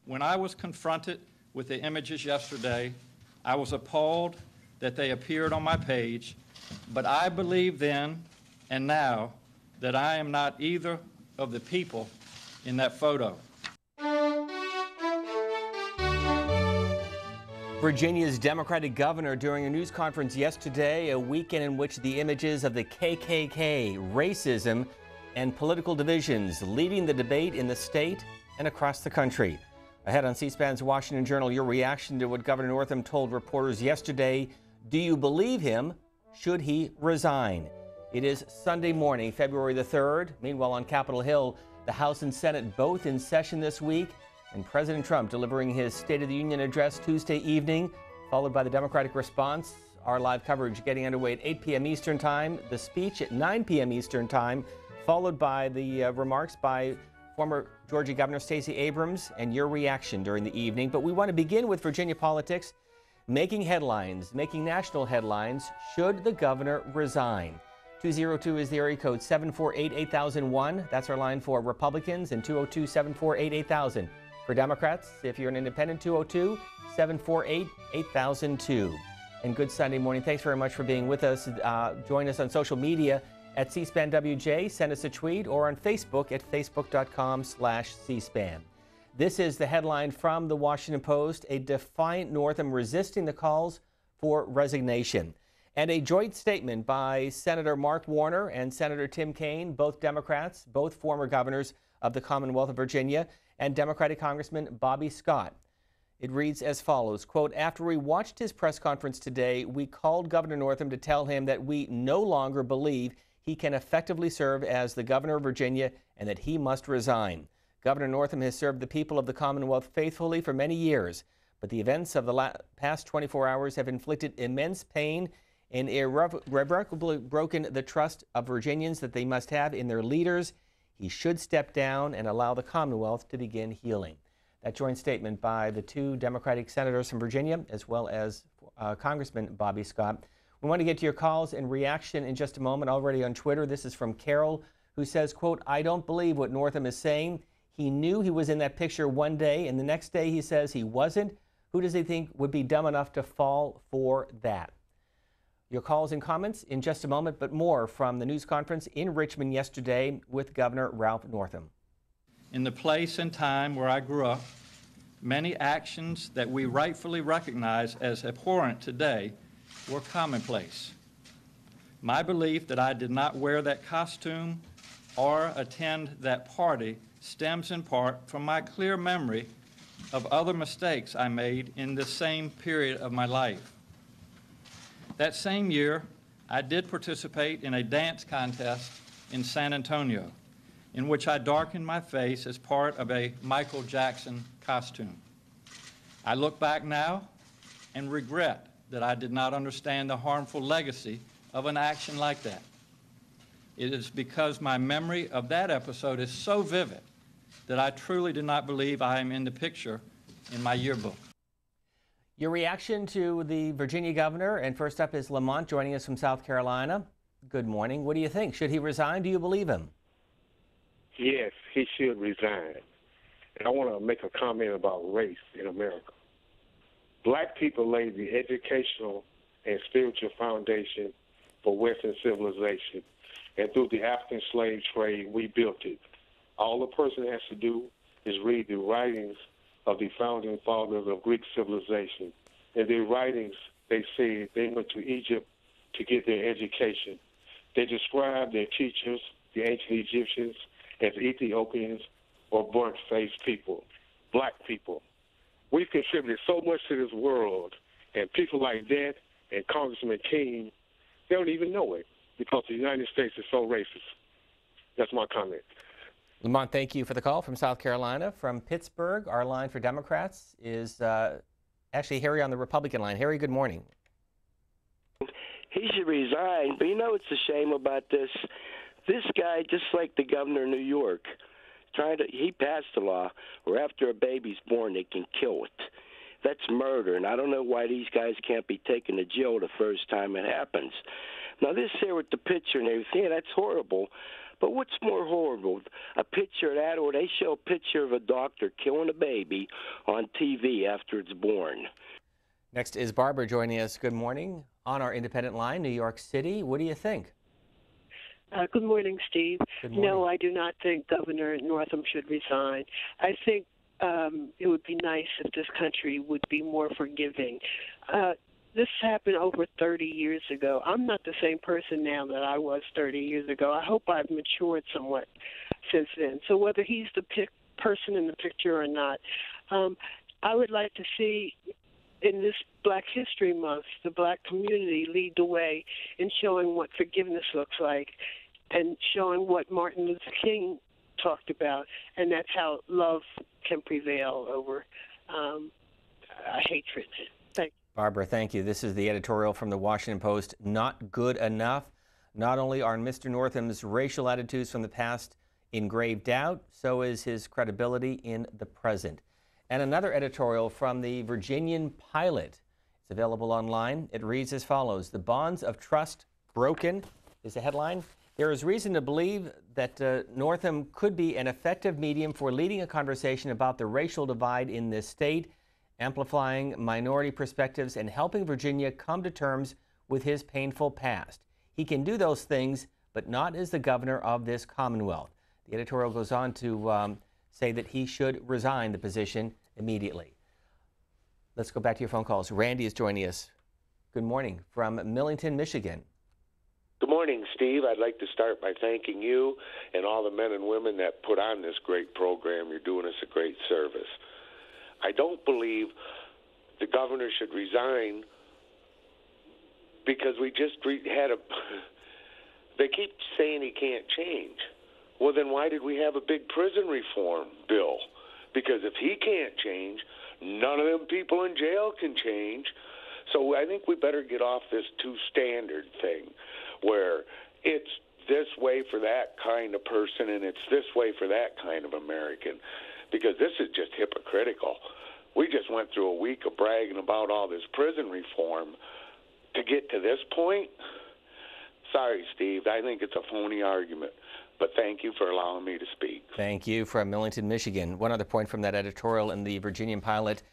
When I was confronted with the images yesterday, I was appalled that they appeared on my page, but I believe then and now that I am not either of the people in that photo. Virginia's Democratic governor during a news conference yesterday, a weekend in which the images of the KKK, racism, and political divisions leading the debate in the state and across the country. Ahead on C-SPAN's Washington Journal, your reaction to what Governor Northam told reporters yesterday. Do you believe him? Should he resign? It is Sunday morning, February the 3rd. Meanwhile, on Capitol Hill, the House and Senate both in session this week, and President Trump delivering his State of the Union address Tuesday evening, followed by the Democratic response. Our live coverage getting underway at 8 p.m. Eastern Time, the speech at 9 p.m. Eastern Time, followed by the remarks by former Georgia Governor Stacey Abrams and your reaction during the evening. But we want to begin with Virginia politics, making headlines, making national headlines. Should the governor resign? 202 is the area code, 748-8001. That's our line for Republicans, and 202-748-8000. For Democrats, if you're an independent, 202-748-8002. And good Sunday morning. Thanks very much for being with us. Join us on social media at C-SPAN WJ. Send us a tweet, or on Facebook at facebook.com/C-SPAN. This is the headline from the Washington Post: a defiant Northam resisting the calls for resignation. And a joint statement by Senator Mark Warner and Senator Tim Kaine, both Democrats, both former governors of the Commonwealth of Virginia, and Democratic Congressman Bobby Scott. It reads as follows, quote, after we watched his press conference today, we called Governor Northam to tell him that we no longer believe he can effectively serve as the governor of Virginia and that he must resign. Governor Northam has served the people of the Commonwealth faithfully for many years, but the events of the past 24 hours have inflicted immense pain and irrevocably broken the trust of Virginians that they must have in their leaders. He should step down and allow the Commonwealth to begin healing. That joint statement by the two Democratic senators from Virginia, as well as Congressman Bobby Scott. We want to get to your calls and reaction in just a moment. Already on Twitter, this is from Carol, who says, quote, I don't believe what Northam is saying. He knew he was in that picture one day, and the next day he says he wasn't. Who does he think would be dumb enough to fall for that? Your calls and comments in just a moment, but more from the news conference in Richmond yesterday with Governor Ralph Northam. In the place and time where I grew up, many actions that we rightfully recognize as abhorrent today were commonplace. My belief that I did not wear that costume or attend that party stems in part from my clear memory of other mistakes I made in the same period of my life. That same year, I did participate in a dance contest in San Antonio, in which I darkened my face as part of a Michael Jackson costume. I look back now and regret that I did not understand the harmful legacy of an action like that. It is because my memory of that episode is so vivid that I truly do not believe I am in the picture in my yearbook. Your reaction to the Virginia governor, and first up is Lamont joining us from South Carolina. Good morning. What do you think? Should he resign? Do you believe him? Yes, he should resign. And I want to make a comment about race in America. Black people laid the educational and spiritual foundation for Western civilization. And through the African slave trade, we built it. All a person has to do is read the writings of the founding fathers of Greek civilization. In their writings, they say they went to Egypt to get their education. They described their teachers, the ancient Egyptians, as Ethiopians or burnt-faced people, black people. We've contributed so much to this world, and people like that and Congressman King, they don't even know it because the United States is so racist. That's my comment. Lamont, thank you for the call from South Carolina. From Pittsburgh, our line for Democrats is actually Harry on the Republican line. Harry, good morning. He should resign, but you know what's a shame about this? This guy, just like the governor of New York, he passed a law where after a baby's born, they can kill it. That's murder, and I don't know why these guys can't be taken to jail the first time it happens. Now, this here with the picture and everything, yeah, that's horrible. But what's more horrible, a picture of that, or they show a picture of a doctor killing a baby on TV after it's born? Next is Barbara joining us. Good morning on our independent line, New York City. What do you think? Good morning, Steve. Good morning. No, I do not think Governor Northam should resign. I think it would be nice if this country would be more forgiving. This happened over 30 years ago. I'm not the same person now that I was 30 years ago. I hope I've matured somewhat since then. So whether he's the person in the picture or not, I would like to see in this Black History Month, the Black community lead the way in showing what forgiveness looks like and showing what Martin Luther King talked about, and that's how love can prevail over hatred. Thank you. Barbara, thank you. This is the editorial from the Washington Post. Not good enough. Not only are Mr. Northam's racial attitudes from the past in grave doubt, so is his credibility in the present. And another editorial from the Virginian Pilot. It's available online. It reads as follows: "The bonds of trust broken," is the headline. "There is reason to believe that Northam could be an effective medium for leading a conversation about the racial divide in this state, amplifying minority perspectives and helping Virginia come to terms with his painful past. He can do those things, but not as the governor of this Commonwealth." The editorial goes on to say that he should resign the position immediately. Let's go back to your phone calls. Randy is joining us. Good morning from Millington, Michigan. Good morning, Steve. I'd like to start by thanking you and all the men and women that put on this great program. You're doing us a great service. I don't believe the governor should resign because we just had a... They keep saying he can't change. Well, then why did we have a big prison reform bill? Because if he can't change, none of them people in jail can change. So I think we better get off this two-standard thing where it's this way for that kind of person and it's this way for that kind of American, because this is just hypocritical. We just went through a week of bragging about all this prison reform to get to this point. Sorry, Steve, I think it's a phony argument. But thank you for allowing me to speak. Thank you from Millington, Michigan. One other point from that editorial in the Virginian Pilot.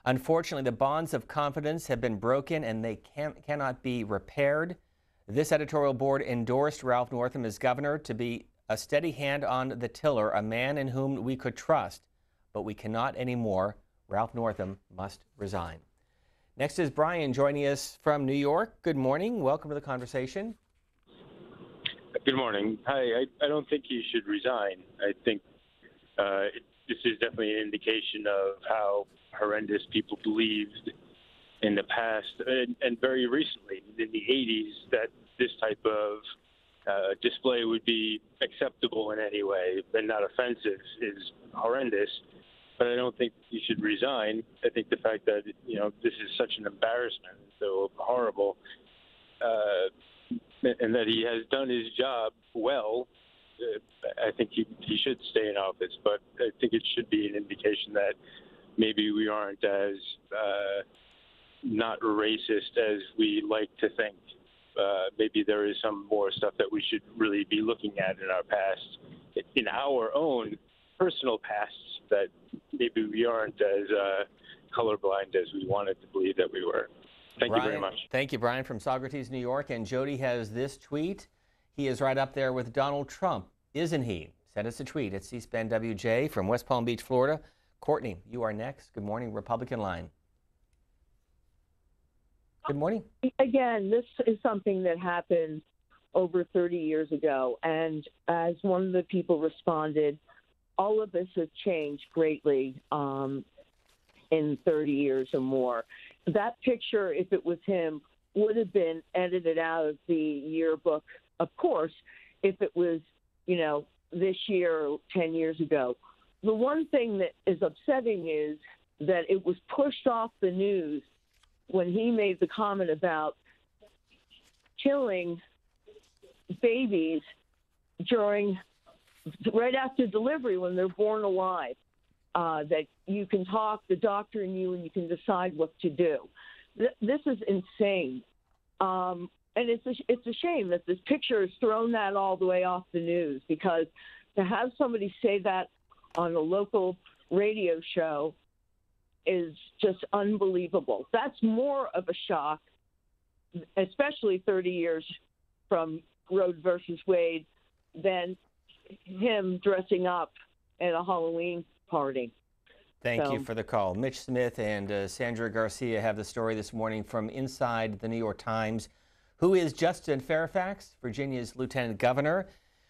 Unfortunately, the bonds of confidence have been broken and they cannot be repaired. This editorial board endorsed Ralph Northam as governor to be a steady hand on the tiller, a man in whom we could trust, but we cannot anymore. Ralph Northam must resign. Next is Brian joining us from New York. Good morning. Welcome to the conversation. Good morning. Hi. I don't think he should resign. I think this is definitely an indication of how horrendous people believed in the past and very recently, in the 80s, that this type of display would be acceptable in any way and not offensive is horrendous. But I don't think he should resign. I think the fact that, this is such an embarrassment, so horrible, and that he has done his job well, I think he should stay in office. But I think it should be an indication that maybe we aren't as not racist as we like to think. Maybe there is some more stuff that we should really be looking at in our past, in our own personal pasts, that maybe we aren't as colorblind as we wanted to believe that we were. Thank you very much. Thank you, Brian, from Saugerties, New York. And Jody has this tweet. He is right up there with Donald Trump, isn't he? Send us a tweet at C-SPAN WJ from West Palm Beach, Florida. Courtney, you are next. Good morning, Republican line. Good morning. Again, this is something that happened over 30 years ago. And as one of the people responded, all of this has changed greatly in 30 years or more. That picture, if it was him, would have been edited out of the yearbook, of course, if it was, this year or 10 years ago. The one thing that is upsetting is that it was pushed off the news when he made the comment about killing babies right after delivery when they're born alive. That you can talk, the doctor and you can decide what to do. This is insane. And it's a shame that this picture has thrown that all the way off the news, because to have somebody say that on a local radio show is just unbelievable. That's more of a shock, especially 30 years from Roe versus Wade, than him dressing up at a Halloween party. Thank you for the call. Mitch Smith and Sandra Garcia have the story this morning from inside the New York Times. Who is Justin Fairfax, Virginia's lieutenant governor?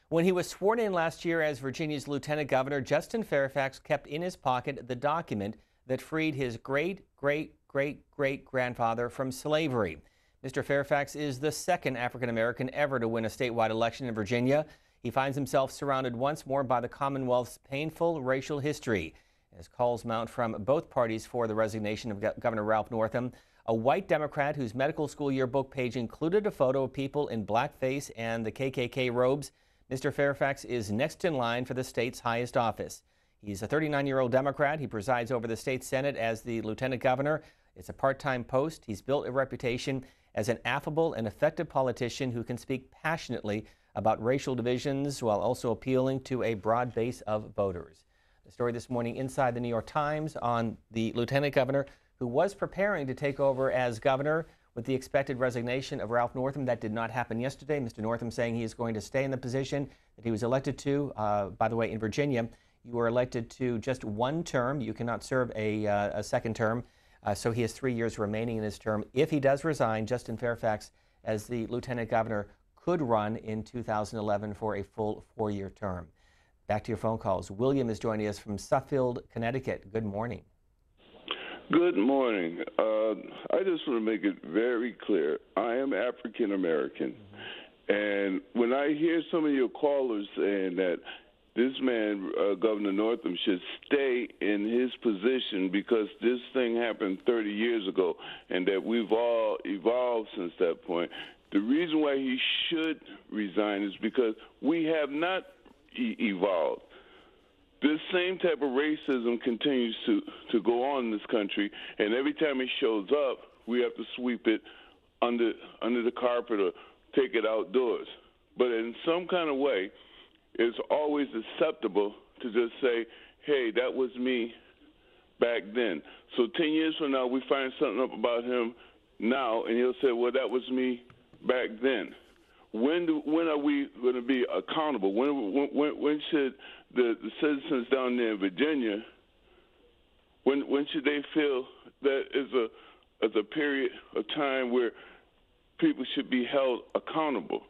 When he was sworn in last year as Virginia's lieutenant governor, Justin Fairfax kept in his pocket the document that freed his great-great-great-great-grandfather from slavery. Mr. Fairfax is the second African-American ever to win a statewide election in Virginia. He finds himself surrounded once more by the Commonwealth's painful racial history, as calls mount from both parties for the resignation of Governor Ralph Northam. A white Democrat whose medical school yearbook page included a photo of people in blackface and the KKK robes. Mr. Fairfax is next in line for the state's highest office. He's a 39-year-old Democrat. He presides over the state Senate as the lieutenant governor. It's a part-time post. He's built a reputation as an affable and effective politician who can speak passionately about racial divisions while also appealing to a broad base of voters. The story this morning inside the New York Times on the lieutenant governor who was preparing to take over as governor with the expected resignation of Ralph Northam. That did not happen yesterday. Mr. Northam saying he is going to stay in the position that he was elected to. By the way, in Virginia, you were elected to just one term. You cannot serve a second term. So he has 3 years remaining in his term. If he does resign, Justin Fairfax, as the lieutenant governor, could run in 2011 for a full 4-year term. Back to your phone calls. William is joining us from Suffield, Connecticut. Good morning. Good morning. I just want to make it very clear. I am African American. And when I hear some of your callers saying that this man, Governor Northam, should stay in his position because this thing happened 30 years ago and that we've all evolved since that point, the reason why he should resign is because we have not evolved. This same type of racism continues to go on in this country, and every time it shows up, we have to sweep it under the carpet or take it outdoors. But in some kind of way, it's always acceptable to just say, hey, that was me back then. So 10 years from now, we find something up about him now, and he'll say, well, that was me back then. When are we going to be accountable? When should the citizens down there in Virginia, when should they feel that is a period of time where people should be held accountable?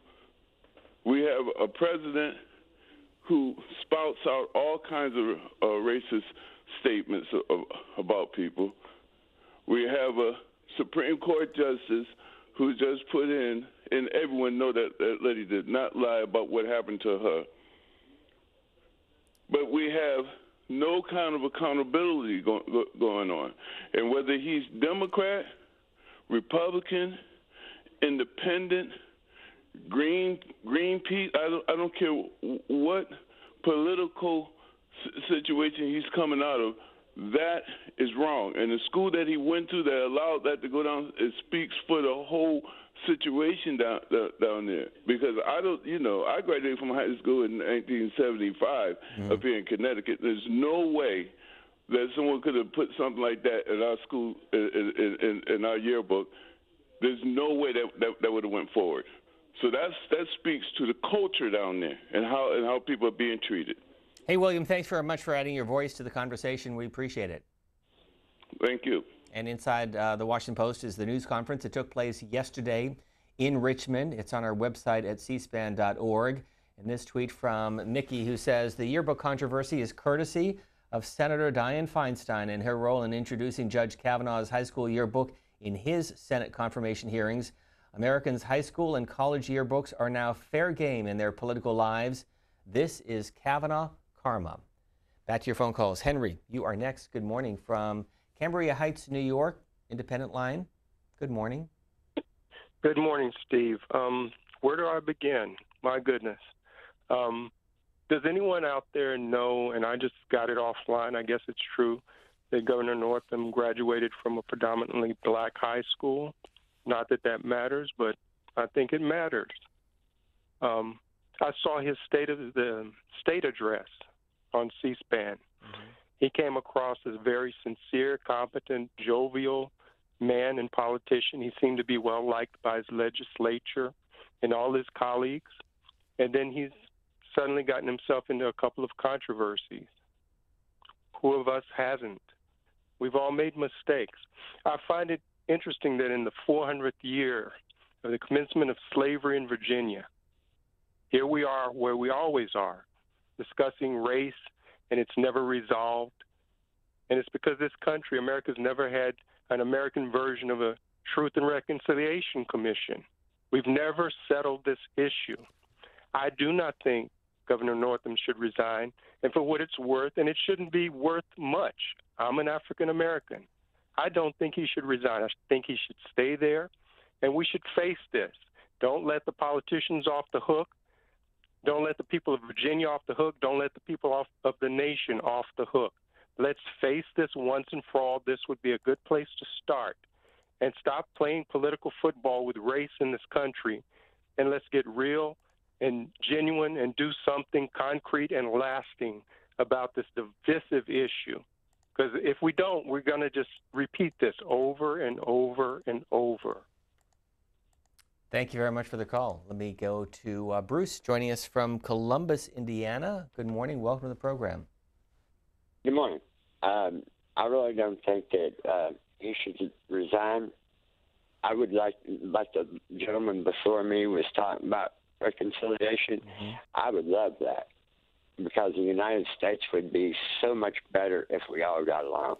We have a president who spouts out all kinds of racist statements about people. We have a Supreme Court justice who just put in, and everyone know that that lady did not lie about what happened to her. But we have no kind of accountability going on. And whether he's Democrat, Republican, Independent, Greenpeace, I don't care what political situation he's coming out of, that is wrong. And the school that he went to that allowed that to go down, it speaks for the whole situation down there. Because I graduated from high school in 1975 up here in Connecticut. There's no way that someone could have put something like that in our school, in our yearbook. There's no way that would have went forward. So that speaks to the culture down there and how people are being treated. Hey, William, thanks very much for adding your voice to the conversation. We appreciate it. Thank you. And inside the Washington Post is the news conference that took place yesterday in Richmond. It's on our website at cspan.org. And this tweet from Mickey, who says, the yearbook controversy is courtesy of Senator Dianne Feinstein and her role in introducing Judge Kavanaugh's high school yearbook in his Senate confirmation hearings. Americans' high school and college yearbooks are now fair game in their political lives. This is Kavanaugh karma. Back to your phone calls. Henry, you are next. Good morning from Cambria Heights, New York, Independent Line. Good morning. Good morning, Steve. Where do I begin? My goodness. Does anyone out there know, and I just got it offline, I guess it's true, that Governor Northam graduated from a predominantly black high school? Not that that matters, but I think it matters. I saw his state address on C-SPAN. He came across as a very sincere, competent, jovial man and politician. He seemed to be well liked by his legislature and all his colleagues. And then he's suddenly gotten himself into a couple of controversies. Who of us hasn't? We've all made mistakes. I find it interesting that in the 400th year of the commencement of slavery in Virginia, here we are where we always are, discussing race, and it's never resolved. And it's because this country, America's never had an American version of a Truth and Reconciliation Commission. We've never settled this issue. I do not think Governor Northam should resign, and for what it's worth, and it shouldn't be worth much. I'm an African American. I don't think he should resign. I think he should stay there, and we should face this. Don't let the politicians off the hook. Don't let the people of Virginia off the hook. Don't let the people of the nation off the hook. Let's face this once and for all. This would be a good place to start. And stop playing political football with race in this country. And let's get real and genuine and do something concrete and lasting about this divisive issue. Because if we don't, we're going to just repeat this over and over and over. Thank you very much for the call. Let me go to Bruce joining us from Columbus, Indiana. Good morning. Welcome to the program. Good morning. I really don't think that he should resign. I would like the gentleman before me was talking about reconciliation. I would love that because the United States would be so much better if we all got along.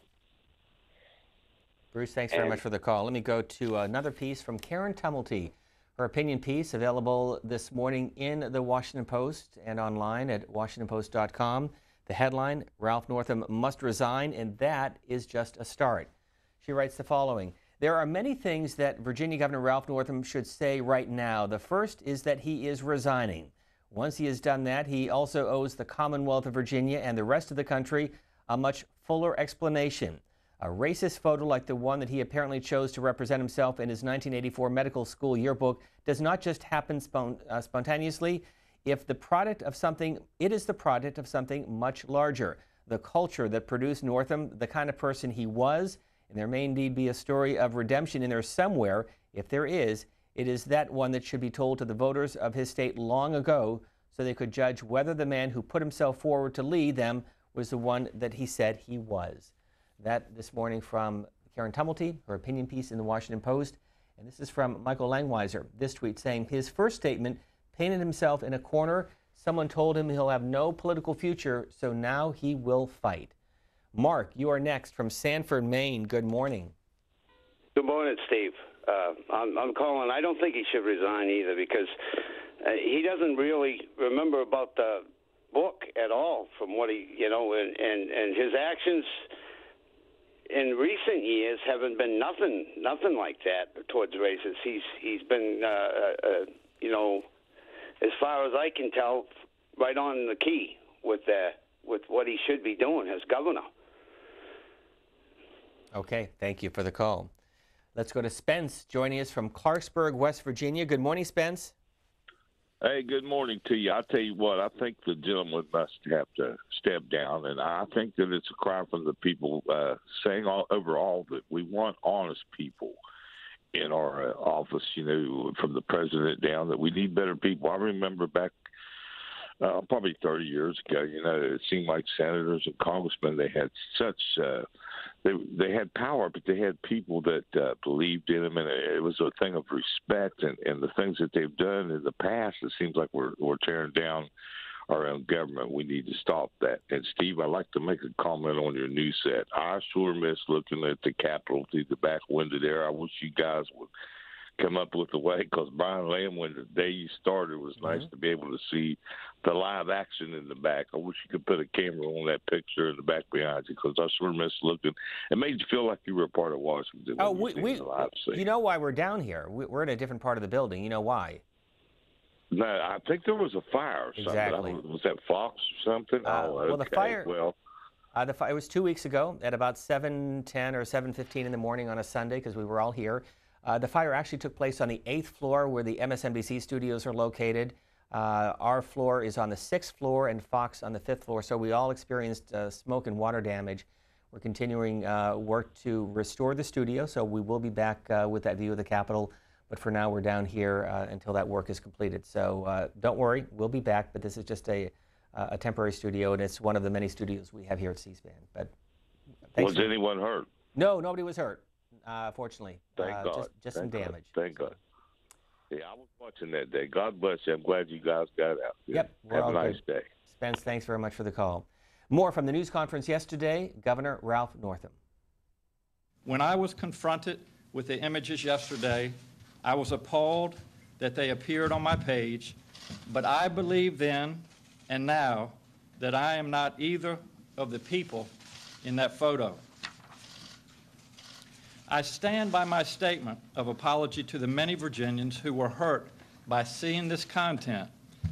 Bruce, thanks very much for the call. Let me go to another piece from Karen Tumulty. Her opinion piece available this morning in the Washington Post and online at WashingtonPost.com. The headline, Ralph Northam must resign, and that is just a start. She writes the following. There are many things that Virginia Governor Ralph Northam should say right now. The first is that he is resigning. Once he has done that, he also owes the Commonwealth of Virginia and the rest of the country a much fuller explanation. A racist photo like the one that he apparently chose to represent himself in his 1984 medical school yearbook does not just happen spontaneously. It is the product of something much larger. The culture that produced Northam, the kind of person he was, and there may indeed be a story of redemption in there somewhere. If there is, it is that one that should be told to the voters of his state long ago so they could judge whether the man who put himself forward to lead them was the one that he said he was. That this morning from Karen Tumulty, her opinion piece in the Washington Post. And this is from Michael Langweiser. This tweet saying his first statement painted himself in a corner. Someone told him he'll have no political future, so now he will fight. Mark, you are next from Sanford, Maine. Good morning. Good morning, Steve. I'm calling. I don't think he should resign either because he doesn't really remember about the book at all from what he, and his actions in recent years haven't been nothing like that towards races. He's been, as far as I can tell, right on the key with what he should be doing as governor. Okay, thank you for the call. Let's go to Spence joining us from Clarksburg, West Virginia. Good morning, Spence. Hey, good morning to you. I'll tell you what, I think the gentleman must have to step down, and I think that it's a cry from the people saying overall that we want honest people in our office, from the president down, that we need better people. I remember back probably 30 years ago, it seemed like senators and congressmen, they had such they had power, but they had people that believed in them, and it was a thing of respect. And the things that they've done in the past, it seems like we're tearing down our own government. We need to stop that. And Steve, I'd like to make a comment on your new set. I sure miss looking at the Capitol through the back window there. I wish you guys would come up with a way, because Brian Lamb, when the day you started, it was nice to be able to see the live action in the back. I wish you could put a camera on that picture in the back behind you, because I sure miss looking. It made you feel like you were a part of Washington. You know why we're down here? We're in a different part of the building. You know why? No, I think there was a fire or something. Exactly. Was that Fox or something? Well, the fire. Well, the fire was 2 weeks ago at about 7:10 or 7:15 in the morning on a Sunday, because we were all here. The fire actually took place on the 8th floor where the MSNBC studios are located. Our floor is on the 6th floor and Fox on the 5th floor, so we all experienced smoke and water damage. We're continuing work to restore the studio, so we will be back with that view of the Capitol, but for now we're down here until that work is completed. So don't worry, we'll be back, but this is just a temporary studio, and it's one of the many studios we have here at C-SPAN. But was anyone hurt? No, nobody was hurt, fortunately. Thank God. Just some damage. Thank God. Yeah, I was watching that day. God bless you. I'm glad you guys got out here. Yep. Have a nice day. Spence, thanks very much for the call. More from the news conference yesterday, Governor Ralph Northam. When I was confronted with the images yesterday, I was appalled that they appeared on my page, but I believe then and now that I am not either of the people in that photo. I stand by my statement of apology to the many Virginians who were hurt by seeing this content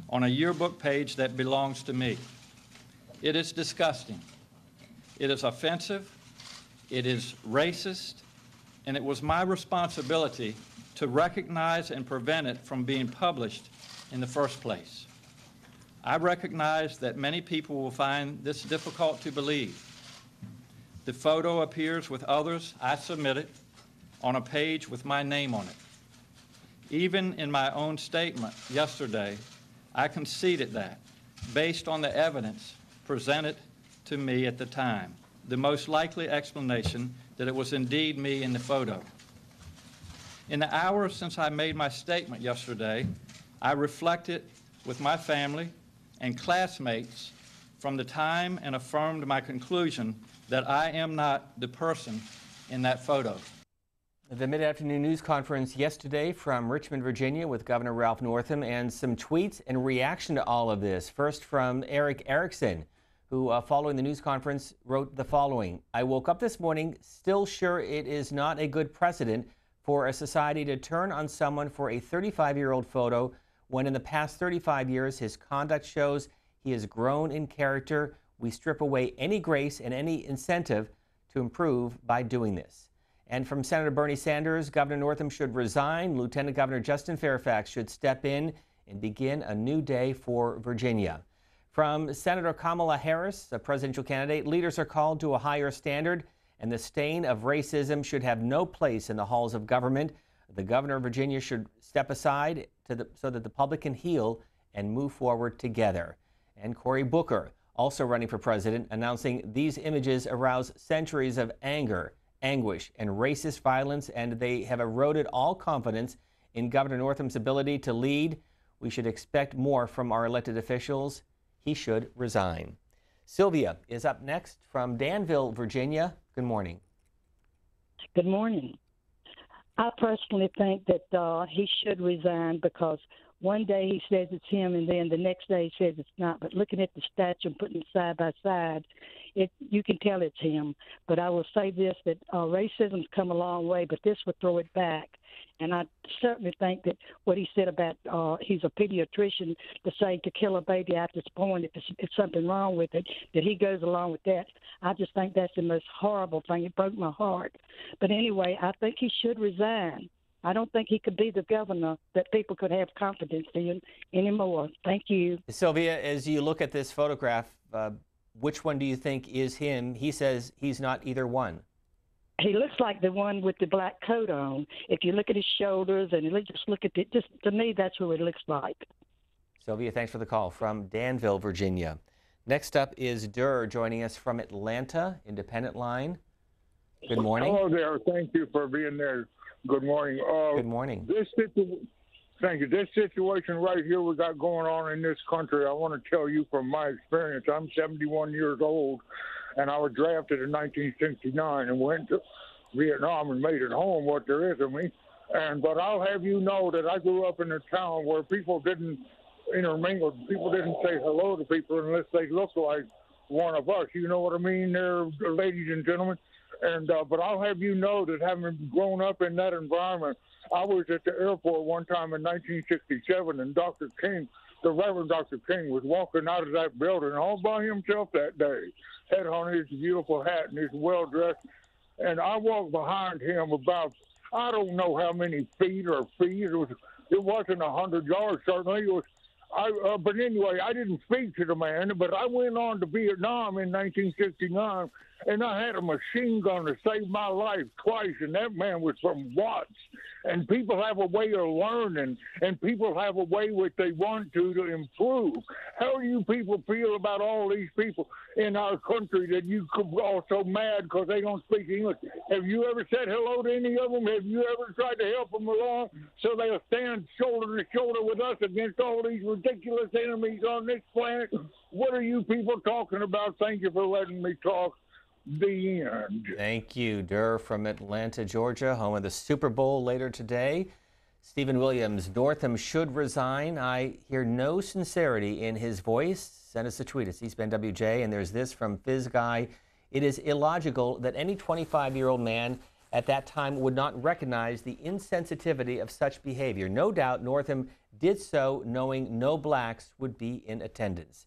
on a yearbook page that belongs to me. It is disgusting. It is offensive. It is racist. And it was my responsibility to recognize and prevent it from being published in the first place. I recognize that many people will find this difficult to believe. The photo appears with others I submitted on a page with my name on it. Even in my own statement yesterday, I conceded that, based on the evidence presented to me at the time, the most likely explanation that it was indeed me in the photo. In the hours since I made my statement yesterday, I reflected with my family and classmates from the time and affirmed my conclusion that I am not the person in that photo. The mid-afternoon news conference yesterday from Richmond, Virginia with Governor Ralph Northam, and some tweets in reaction to all of this. First from Eric Erickson, who following the news conference wrote the following: I woke up this morning still sure it is not a good precedent for a society to turn on someone for a 35-year-old photo when in the past 35 years his conduct shows he has grown in character. We strip away any grace and any incentive to improve by doing this. And from Senator Bernie Sanders, Governor Northam should resign. Lieutenant Governor Justin Fairfax should step in and begin a new day for Virginia. From Senator Kamala Harris, a presidential candidate, leaders are called to a higher standard, and the stain of racism should have no place in the halls of government. The governor of Virginia should step aside so that the public can heal and move forward together. And Cory Booker, also running for president, announcing these images arouse centuries of anger, anguish, and racist violence, and they have eroded all confidence in Governor Northam's ability to lead. We should expect more from our elected officials. He should resign. Sylvia is up next from Danville, Virginia. Good morning. Good morning. I personally think that he should resign because one day he says it's him, and then the next day he says it's not. But looking at the statue and putting it side by side, you can tell it's him. But I will say this, that racism's come a long way, but this would throw it back. And I certainly think that what he said about he's a pediatrician, to say to kill a baby after it's born, if it's something wrong with it, that he goes along with that. I just think that's the most horrible thing. It broke my heart. But anyway, I think he should resign. I don't think he could be the governor that people could have confidence in anymore. Thank you. Sylvia, as you look at this photograph, which one do you think is him? He says he's not either one. He looks like the one with the black coat on. If you look at his shoulders and just look at it, just to me, that's who it looks like. Sylvia, thanks for the call from Danville, Virginia. Next up is Durr joining us from Atlanta, Independent Line. Good morning. Hello there. Thank you for being there. Good morning. Good morning. Thank you. This situation right here we got going on in this country, I want to tell you from my experience. I'm 71 years old, and I was drafted in 1969 and went to Vietnam and made it home, what there is of me. But I'll have you know that I grew up in a town where people didn't intermingle. People didn't say hello to people unless they looked like one of us. You know what I mean there, ladies and gentlemen? But I'll have you know that having grown up in that environment, I was at the airport one time in 1967, and Dr. King, the Reverend Dr. King, was walking out of that building all by himself that day, had on his beautiful hat and his well-dressed. And I walked behind him about I don't know how many feet or feet. It wasn't 100 yards, certainly. It was. But anyway, I didn't speak to the man, but I went on to Vietnam in 1969, and I had a machine gun to save my life twice, and that man was from Watts. And people have a way of learning, and people have a way what they want to improve. How do you people feel about all these people in our country that you could all so mad because they don't speak English? Have you ever said hello to any of them? Have you ever tried to help them along so they'll stand shoulder to shoulder with us against all these ridiculous enemies on this planet? What are you people talking about? Thank you for letting me talk. The end. Thank you, Durr from Atlanta, Georgia, home of the Super Bowl later today. Stephen Williams, Northam should resign. I hear no sincerity in his voice. Send us a tweet at C-SPAN WJ. And there's this from Fizz Guy. It is illogical that any 25-year-old man at that time would not recognize the insensitivity of such behavior. No doubt Northam did so knowing no blacks would be in attendance.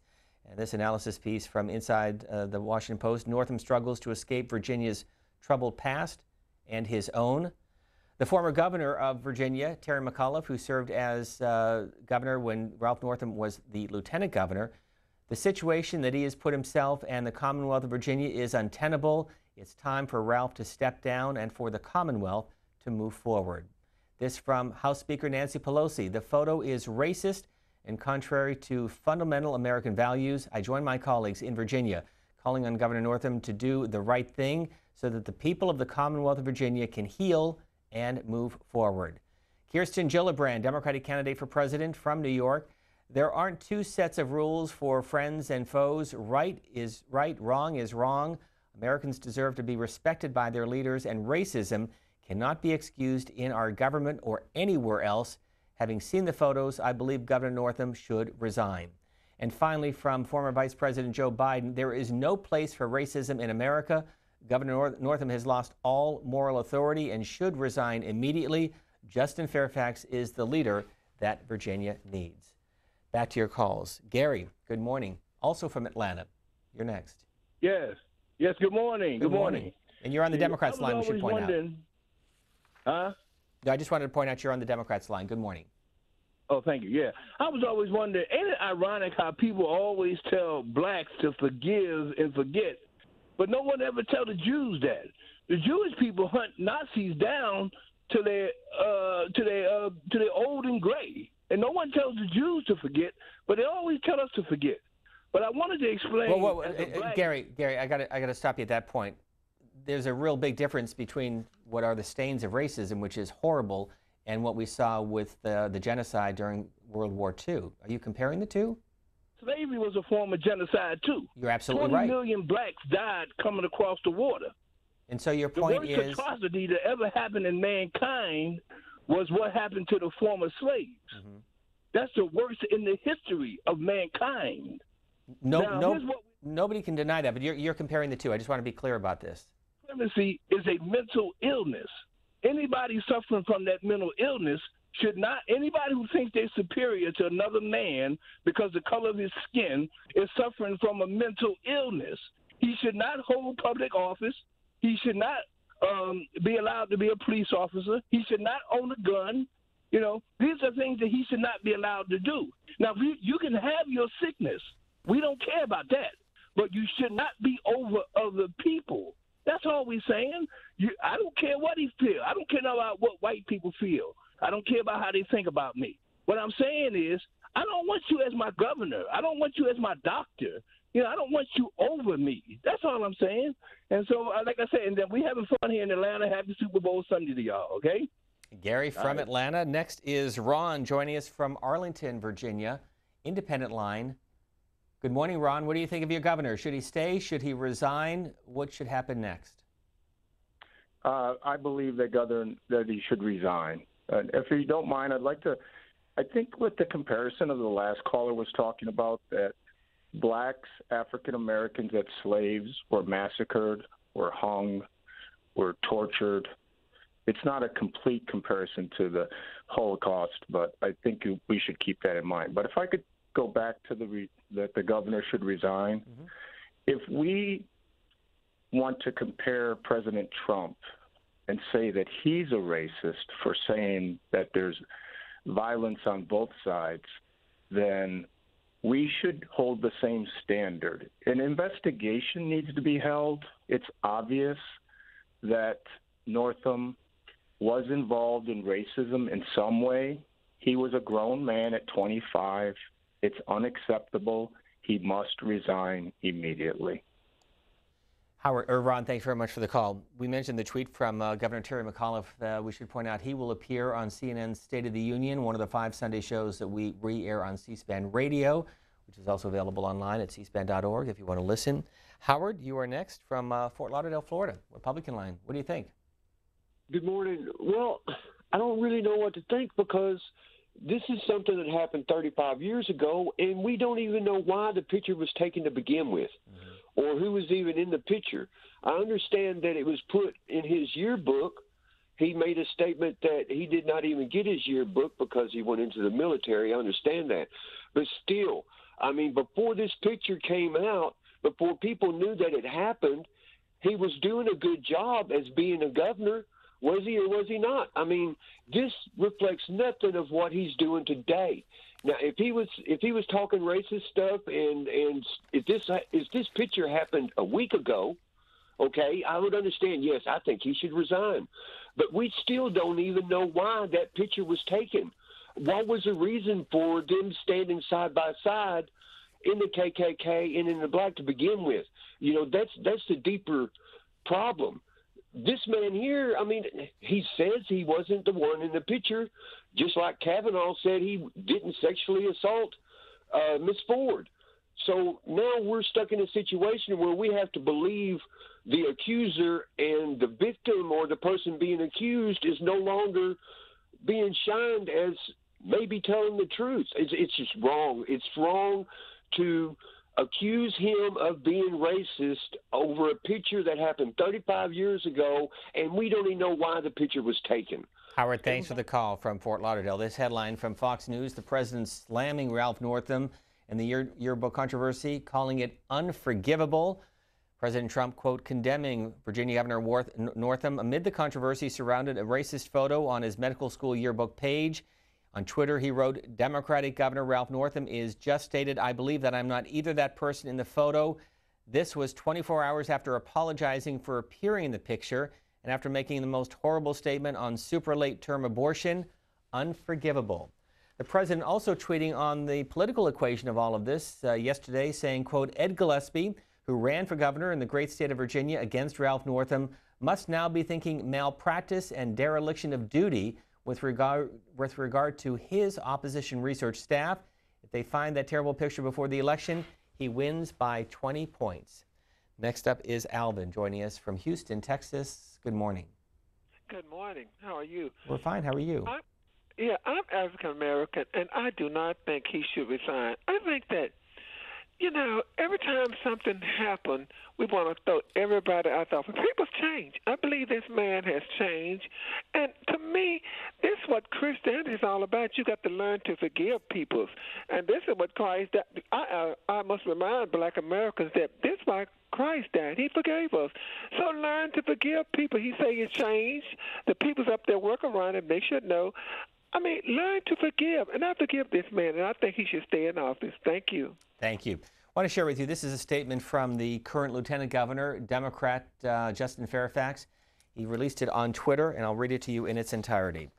And this analysis piece from inside the Washington Post, Northam struggles to escape Virginia's troubled past and his own. The former governor of Virginia, Terry McAuliffe, who served as governor when Ralph Northam was the lieutenant governor, the situation that he has put himself and the Commonwealth of Virginia is untenable. It's time for Ralph to step down and for the Commonwealth to move forward. This from House Speaker Nancy Pelosi. The photo is racist and contrary to fundamental American values. I join my colleagues in Virginia calling on Governor Northam to do the right thing so that the people of the Commonwealth of Virginia can heal and move forward. Kirsten Gillibrand, Democratic candidate for president from New York. There aren't two sets of rules for friends and foes. Right is right, wrong is wrong. Americans deserve to be respected by their leaders, and racism cannot be excused in our government or anywhere else. Having seen the photos, I believe Governor Northam should resign. And finally, from former Vice President Joe Biden, there is no place for racism in America. Governor Northam has lost all moral authority and should resign immediately. Justin Fairfax is the leader that Virginia needs. Back to your calls. Gary, good morning. Also from Atlanta. You're next. Yes. Yes, good morning. Good morning. And you're on the Democrats line, we should point out. Huh? I just wanted to point out you're on the Democrats line. Good morning. Oh, thank you. Yeah. I was always wondering, ain't it ironic how people always tell blacks to forgive and forget, but no one ever tell the Jews that. The Jewish people hunt Nazis down till they're old and gray. And no one tells the Jews to forget, but they always tell us to forget. But I wanted to explain. Gary, I got to stop you at that point. There's a real big difference between what are the stains of racism, which is horrible, and what we saw with the genocide during World War II. Are you comparing the two? Slavery was a form of genocide, too. You're absolutely right. 20 million blacks died coming across the water. And so your point is... The worst atrocity that ever happened in mankind was what happened to the former slaves. Mm-hmm. That's the worst in the history of mankind. Nobody can deny that, but you're comparing the two. I just want to be clear about this. Supremacy is a mental illness. Anybody suffering from that mental illness should not, anybody who thinks they're superior to another man because the color of his skin is suffering from a mental illness. He should not hold public office. He should not be allowed to be a police officer. He should not own a gun. You know, these are things that he should not be allowed to do. Now, you can have your sickness. We don't care about that. But you should not be over other people. That's all we're saying. I don't care what he feels. I don't care about what white people feel. I don't care about how they think about me. What I'm saying is, I don't want you as my governor. I don't want you as my doctor. You know, I don't want you over me. That's all I'm saying. And so, like I said, and then we having fun here in Atlanta. Happy Super Bowl Sunday to y'all, okay? Gary from Atlanta. Next is Ron joining us from Arlington, Virginia. Independent line. Good morning, Ron. What do you think of your governor? Should he stay? Should he resign? What should happen next? I believe that he should resign. If you don't mind, I'd like to, I think with the comparison of the last caller was talking about that blacks, African Americans as slaves were massacred, were hung, were tortured. It's not a complete comparison to the Holocaust, but I think we should keep that in mind. But if I could go back to that the governor should resign, if we want to compare President Trump and say that he's a racist for saying that there's violence on both sides, then we should hold the same standard. An investigation needs to be held. It's obvious that Northam was involved in racism in some way. He was a grown man at 25. It's unacceptable. He must resign immediately. Ron, thanks very much for the call. We mentioned the tweet from Governor Terry McAuliffe. We should point out he will appear on CNN's State of the Union, one of the 5 Sunday shows that we re-air on C-SPAN Radio, which is also available online at cspan.org if you want to listen. Howard, you are next from Fort Lauderdale, Florida, Republican line. What do you think? Good morning. Well, I don't really know what to think because this is something that happened 35 years ago, and we don't even know why the picture was taken to begin with or who was even in the picture. I understand that it was put in his yearbook. He made a statement that he did not even get his yearbook because he went into the military. I understand that. But still, I mean, before this picture came out, before people knew that it happened, he was doing a good job as being a governor. Was he or was he not? I mean, this reflects nothing of what he's doing today. Now, if he was talking racist stuff, and if this picture happened a week ago, okay, I would understand. Yes, I think he should resign, but we still don't even know why that picture was taken. What was the reason for them standing side by side in the KKK and in the black to begin with? You know, that's the deeper problem. This man here, I mean, he says he wasn't the one in the picture, just like Kavanaugh said he didn't sexually assault Miss Ford. So now we're stuck in a situation where we have to believe the accuser, and the victim or the person being accused is no longer being shined as maybe telling the truth. It's just wrong. It's wrong to accuse him of being racist over a picture that happened 35 years ago, and we don't even know why the picture was taken. Howard, thanks for the call from Fort Lauderdale. This headline from Fox News: the president slamming Ralph Northam in the yearbook controversy, calling it unforgivable. President Trump, quote, condemning Virginia Governor Northam amid the controversy surrounded a racist photo on his medical school yearbook page. On Twitter, he wrote, Democratic Governor Ralph Northam is just stated, I believe that I'm not either that person in the photo. This was 24 hours after apologizing for appearing in the picture and after making the most horrible statement on super late term abortion. Unforgivable. The president also tweeting on the political equation of all of this yesterday, saying, quote, Ed Gillespie, who ran for governor in the great state of Virginia against Ralph Northam, must now be thinking malpractice and dereliction of duty with regard to his opposition research staff. If they find that terrible picture before the election, he wins by 20 points. Next up is Alvin joining us from Houston, Texas. Good morning. Good morning. How are you? We're fine. How are you? I'm African American, and I do not think he should resign. I think that, you know, every time something happens, we want to throw everybody out there. People change. I believe this man has changed. And to me, this is what Christianity is all about. You got to learn to forgive people. And this is what Christ died. I must remind black Americans that this is why Christ died. He forgave us. So learn to forgive people. He say you change. The people's up there work around it. They should know. I mean, learn to forgive. And I forgive this man, and I think he should stay in office. Thank you. Thank you. I want to share with you, this is a statement from the current Lieutenant Governor, Democrat Justin Fairfax. He released it on Twitter, and I'll read it to you in its entirety.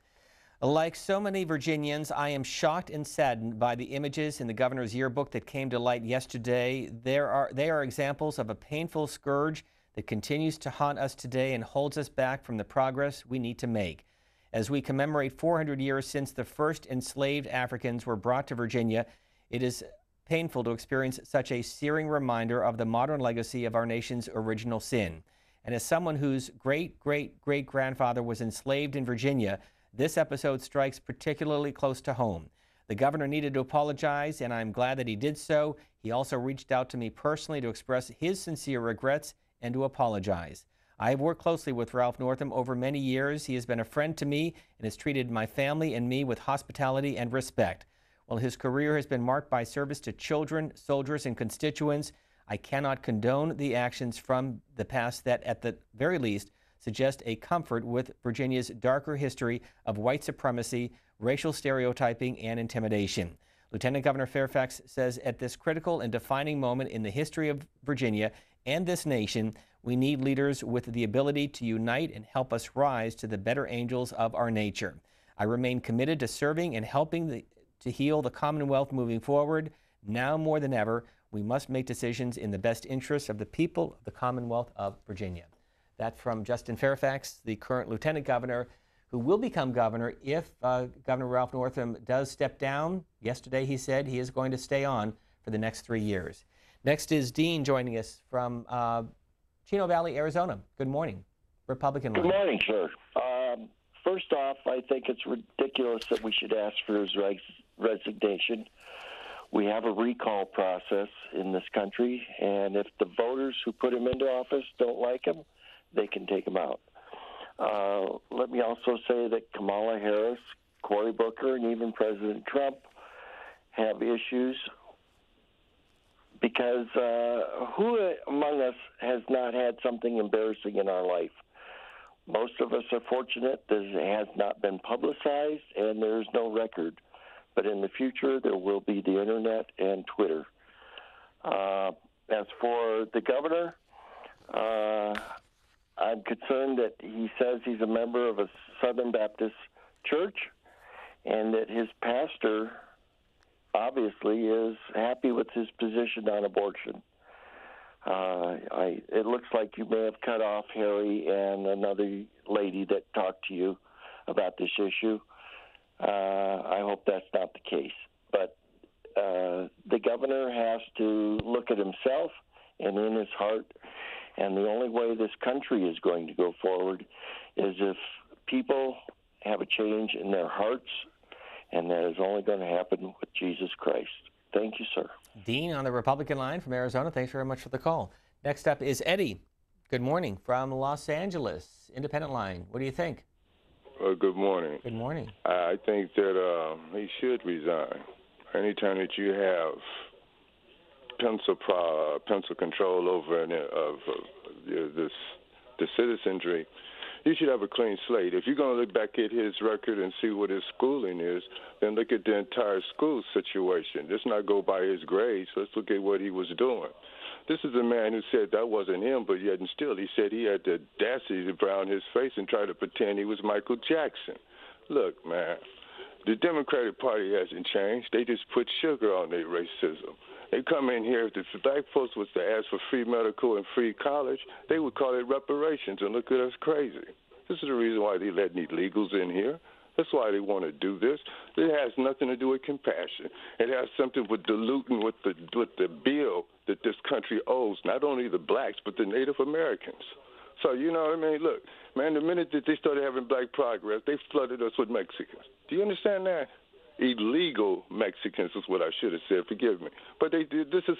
Like so many Virginians, I am shocked and saddened by the images in the governor's yearbook that came to light yesterday. They are examples of a painful scourge that continues to haunt us today and holds us back from the progress we need to make. As we commemorate 400 years since the first enslaved Africans were brought to Virginia, it is painful to experience such a searing reminder of the modern legacy of our nation's original sin. And as someone whose great-great-great-grandfather was enslaved in Virginia, this episode strikes particularly close to home. The governor needed to apologize, and I'm glad that he did so. He also reached out to me personally to express his sincere regrets and to apologize. I have worked closely with Ralph Northam over many years. He has been a friend to me and has treated my family and me with hospitality and respect. While his career has been marked by service to children, soldiers, and constituents, I cannot condone the actions from the past that, at the very least, suggest a comfort with Virginia's darker history of white supremacy, racial stereotyping, and intimidation. Lieutenant Governor Fairfax says at this critical and defining moment in the history of Virginia and this nation, we need leaders with the ability to unite and help us rise to the better angels of our nature. I remain committed to serving and helping to heal the Commonwealth moving forward. Now more than ever, we must make decisions in the best interests of the people of the Commonwealth of Virginia. That's from Justin Fairfax, the current Lieutenant Governor, who will become governor if Governor Ralph Northam does step down. Yesterday he said he is going to stay on for the next 3 years. Next is Dean joining us from Chino Valley, Arizona. Good morning. Republican line. Good morning, sir. First off, I think it's ridiculous that we should ask for his resignation. We have a recall process in this country, and if the voters who put him into office don't like him, they can take him out. Let me also say that Kamala Harris, Cory Booker, and even President Trump have issues because who among us has not had something embarrassing in our life? Most of us are fortunate that it has not been publicized and there is no record. But in the future, there will be the internet and Twitter. As for the governor, I'm concerned that he says he's a member of a Southern Baptist church and that his pastor obviously is happy with his position on abortion. It looks like you may have cut off Harry and another lady that talked to you about this issue. I hope that's not the case. But the governor has to look at himself and in his heart. And the only way this country is going to go forward is if people have a change in their hearts, and that is only going to happen with Jesus Christ. Thank you, sir. Dean on the Republican line from Arizona. Thanks very much for the call. Next up is Eddie. Good morning from Los Angeles. Independent line. What do you think? Good morning. Good morning. I think that he should resign. Anytime that you have pencil control over the citizenry, you should have a clean slate. If you're going to look back at his record and see what his schooling is, then look at the entire school situation. Let's not go by his grades. Let's look at what he was doing. This is a man who said that wasn't him, but yet and still he said he had the audacity to brown his face and try to pretend he was Michael Jackson. Look, man, the Democratic Party hasn't changed. They just put sugar on their racism. They come in here, if the black folks was to ask for free medical and free college, they would call it reparations and look at us crazy. This is the reason why they let illegals in here. That's why they want to do this. It has nothing to do with compassion. It has something with diluting with the bill that this country owes, not only the blacks, but the Native Americans. So, you know what I mean? Look, man, the minute that they started having black progress, they flooded us with Mexicans. Do you understand that? Illegal Mexicans is what I should have said. Forgive me, but they did. This is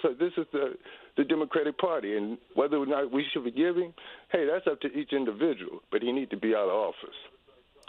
the Democratic Party, and whether or not we should forgive him, hey, that's up to each individual. But he needs to be out of office.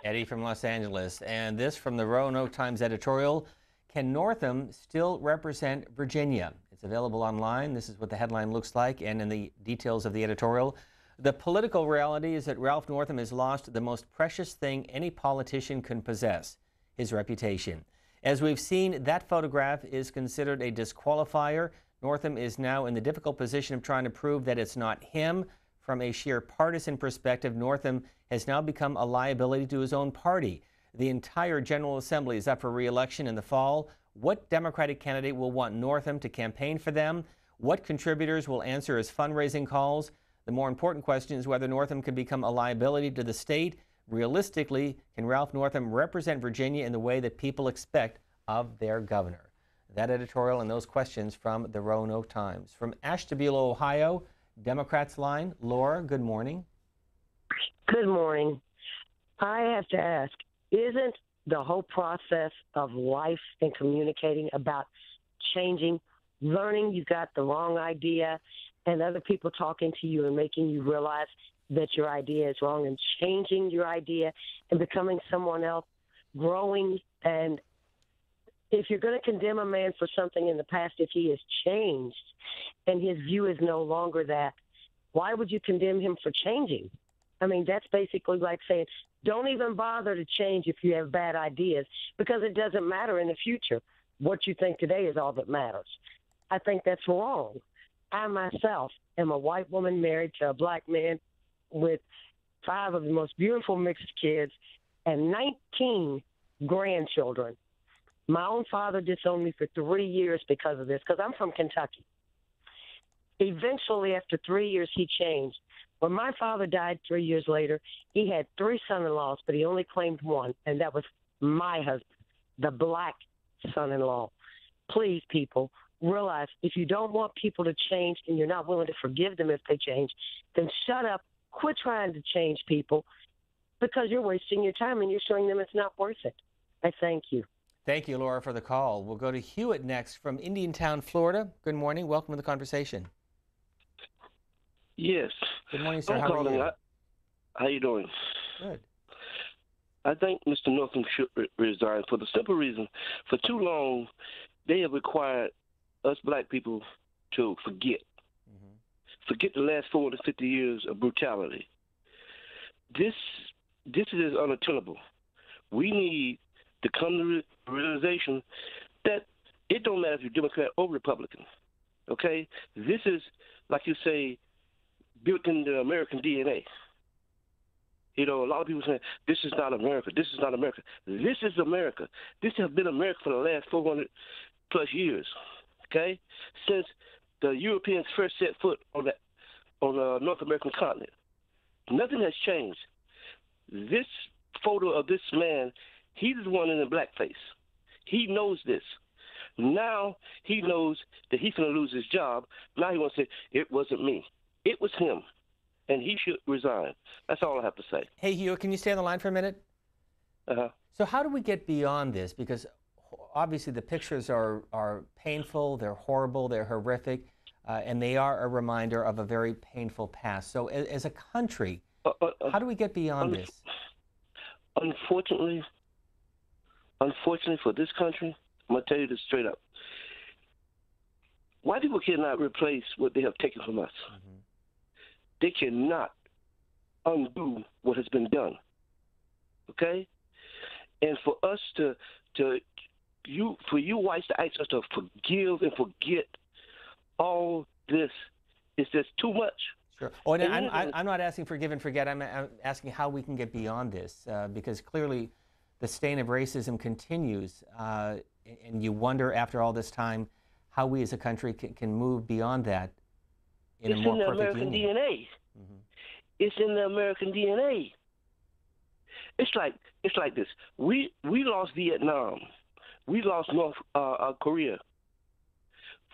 Eddie from Los Angeles, and this from the Roanoke Times editorial: Can Northam still represent Virginia? It's available online. This is what the headline looks like, and in the details of the editorial. The political reality is that Ralph Northam has lost the most precious thing any politician can possess: his reputation. As we've seen, that photograph is considered a disqualifier. Northam is now in the difficult position of trying to prove that it's not him. From a sheer partisan perspective, Northam has now become a liability to his own party. The entire General Assembly is up for re-election in the fall. What Democratic candidate will want Northam to campaign for them? What contributors will answer his fundraising calls? The more important question is whether Northam can become a liability to the state. Realistically, can Ralph Northam represent Virginia in the way that people expect of their governor? That editorial and those questions from the Roanoke Times. From Ashtabula, Ohio, Democrats line. Laura, good morning. Good morning. I have to ask, isn't the whole process of life and communicating about changing, learning you got the wrong idea, and other people talking to you and making you realize that your idea is wrong, and changing your idea and becoming someone else, growing? And if you're going to condemn a man for something in the past, if he has changed and his view is no longer that, why would you condemn him for changing? I mean, that's basically like saying, don't even bother to change if you have bad ideas, because it doesn't matter in the future. What you think today is all that matters. I think that's wrong. I myself am a white woman married to a black man with 5 of the most beautiful mixed kids and 19 grandchildren. My own father disowned me for 3 years because of this, because I'm from Kentucky. Eventually, after 3 years, he changed. When my father died 3 years later, he had 3 son-in-laws, but he only claimed one, and that was my husband, the black son-in-law. Please, people, realize if you don't want people to change and you're not willing to forgive them if they change, then shut up, quit trying to change people, because you're wasting your time and you're showing them it's not worth it. I thank you. Thank you, Laura, for the call. We'll go to Hewitt next from Indiantown, Florida. Good morning. Welcome to the conversation. Yes. Good morning, sir. I'm How are you? How you doing? Good. I think Mr. Northam should resign for the simple reason, for too long, they have required us black people to forget. Forget the last 450 years of brutality. This is unattainable. We need to come to the realization that it don't matter if you're Democrat or Republican. Okay? This is, like you say, built in the American DNA. You know, a lot of people say, this is not America, this is not America. This is America. This has been America for the last 400 plus years, okay? Since the Europeans first set foot on the North American continent. Nothing has changed. This photo of this man, he's the one in the blackface. He knows this. Now he knows that he's going to lose his job. Now he wants to say, it wasn't me. It was him, and he should resign. That's all I have to say. Hey, Hugh, can you stay on the line for a minute? So how do we get beyond this? Because obviously the pictures are painful, they're horrible, they're horrific, and they are a reminder of a very painful past. So as a country, how do we get beyond this? Unfortunately for this country, I'm going to tell you this straight up. White people cannot replace what they have taken from us. They cannot undo what has been done. Okay? And for us for you whites to ask us to forgive and forget all this is just too much. Sure. Oh, and I'm not asking forgive and forget. I'm asking how we can get beyond this, because clearly the stain of racism continues, and you wonder after all this time how we as a country can move beyond that in a more perfect union. It's in the American DNA. It's in the American DNA. It's like this. We lost Vietnam. We lost North Korea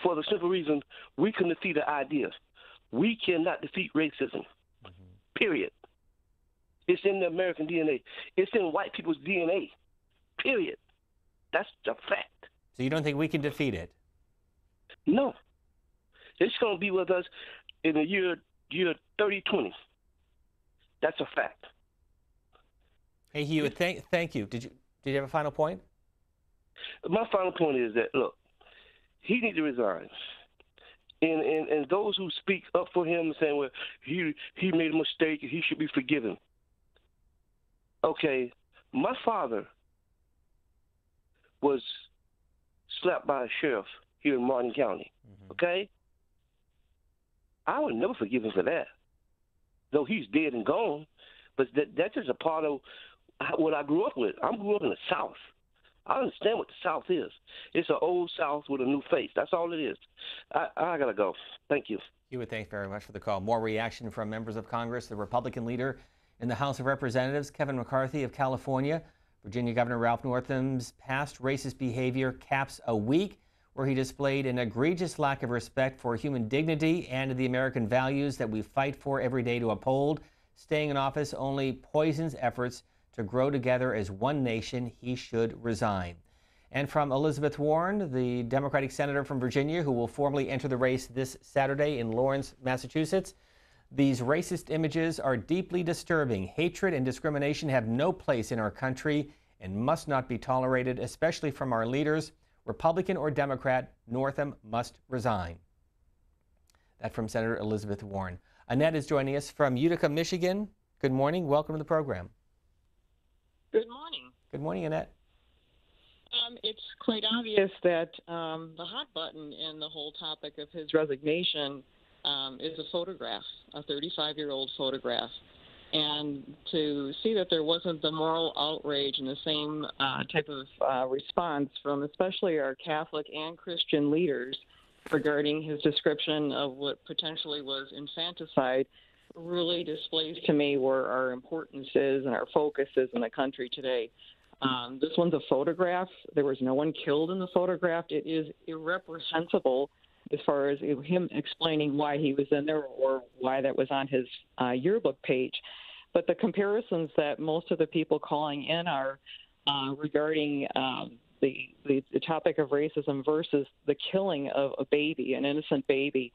for the simple reason we can defeat the idea. We cannot defeat racism. Period. It's in the American DNA. It's in white people's DNA. Period. That's a fact. So you don't think we can defeat it? No. It's going to be with us in the year 3020. That's a fact. Hey, Hugh, thank you. Did you have a final point? My final point is that, look, he needs to resign. And those who speak up for him saying, well, he made a mistake, he should be forgiven. Okay, my father was slapped by a sheriff here in Martin County. Okay? I would never forgive him for that. Though he's dead and gone, but that's just a part of what I grew up with. I grew up in the South. I understand what the South is. It's an old South with a new face. That's all it is. I got to go. Thank you. Hewitt, thanks very much for the call. More reaction from members of Congress. The Republican leader in the House of Representatives, Kevin McCarthy of California. Virginia Governor Ralph Northam's past racist behavior caps a week where he displayed an egregious lack of respect for human dignity and the American values that we fight for every day to uphold. Staying in office only poisons efforts to grow together as one nation. He should resign. And from Elizabeth Warren, the Democratic senator from Virginia, who will formally enter the race this Saturday in Lawrence, Massachusetts. These racist images are deeply disturbing. Hatred and discrimination have no place in our country and must not be tolerated, especially from our leaders. Republican or Democrat, Northam must resign. That from Senator Elizabeth Warren. Annette is joining us from Utica, Michigan. Good morning. Welcome to the program. Good morning. Good morning, Annette. It's quite obvious that the hot button in the whole topic of his resignation is a photograph, a 35-year-old photograph. And to see that there wasn't the moral outrage and the same type of response from especially our Catholic and Christian leaders regarding his description of what potentially was infanticide really displays to me where our importance is and our focus is in the country today. This one's a photograph. There was no one killed in the photograph. It is irreprehensible as far as him explaining why he was in there or why that was on his yearbook page. But the comparisons that most of the people calling in are regarding the topic of racism versus the killing of a baby, an innocent baby.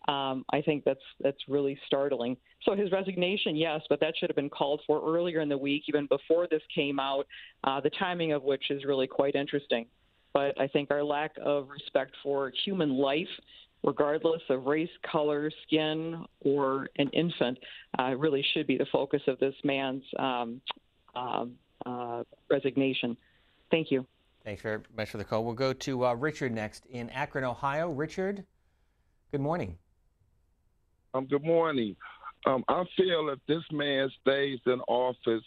I think that's really startling. So his resignation, yes, but that should have been called for earlier in the week, even before this came out, the timing of which is really quite interesting. But I think our lack of respect for human life, regardless of race, color, skin, or an infant, really should be the focus of this man's resignation. Thank you. Thanks very much for the call. We'll go to Richard next in Akron, Ohio. Richard, good morning. Good morning. I feel if this man stays in office,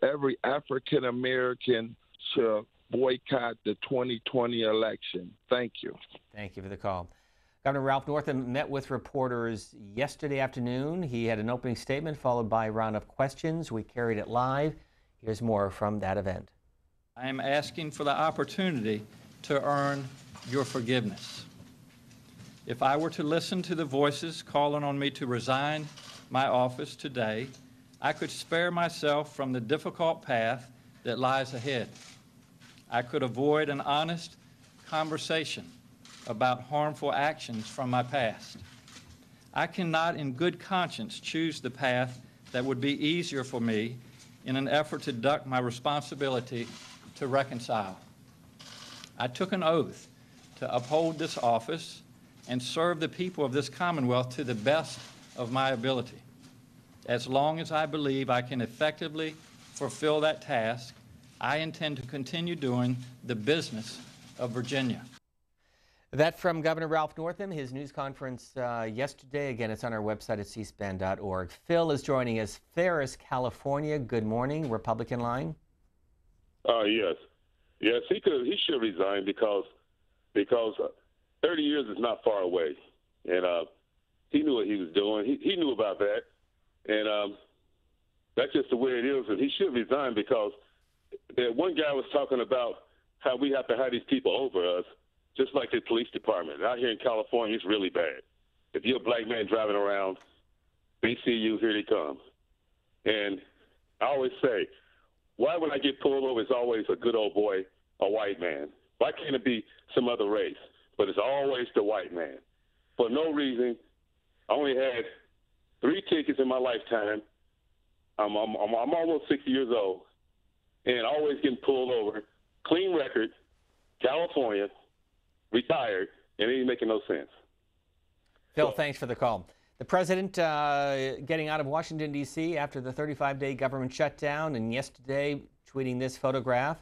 every African American should boycott the 2020 election. Thank you. Thank you for the call. Governor Ralph Northam met with reporters yesterday afternoon. He had an opening statement followed by a round of questions. We carried it live. Here's more from that event. I am asking for the opportunity to earn your forgiveness. If I were to listen to the voices calling on me to resign my office today, I could spare myself from the difficult path that lies ahead. I could avoid an honest conversation about harmful actions from my past. I cannot in good conscience choose the path that would be easier for me in an effort to duck my responsibility to reconcile. I took an oath to uphold this office and serve the people of this Commonwealth to the best of my ability. As long as I believe I can effectively fulfill that task, I intend to continue doing the business of Virginia. That from Governor Ralph Northam, his news conference yesterday. Again, it's on our website at cspan.org. Phil is joining us. Ferris, California. Good morning. Republican line. Yes. Yes, he should resign because 30 years is not far away. And he knew what he was doing. He knew about that. And that's just the way it is. And he should resign because that one guy was talking about how we have to have these people over us, just like the police department. Out here in California, it's really bad. If you're a black man driving around, they see you, here they come. And I always say, why when I get pulled over, it's always a good old boy, a white man? Why can't it be some other race? But it's always the white man. For no reason. I only had 3 tickets in my lifetime. I'm almost 60 years old, and always getting pulled over. Clean record, California, retired, and it ain't making no sense. Phil, thanks for the call. The president getting out of Washington, D.C. after the 35-day government shutdown, and yesterday tweeting this photograph.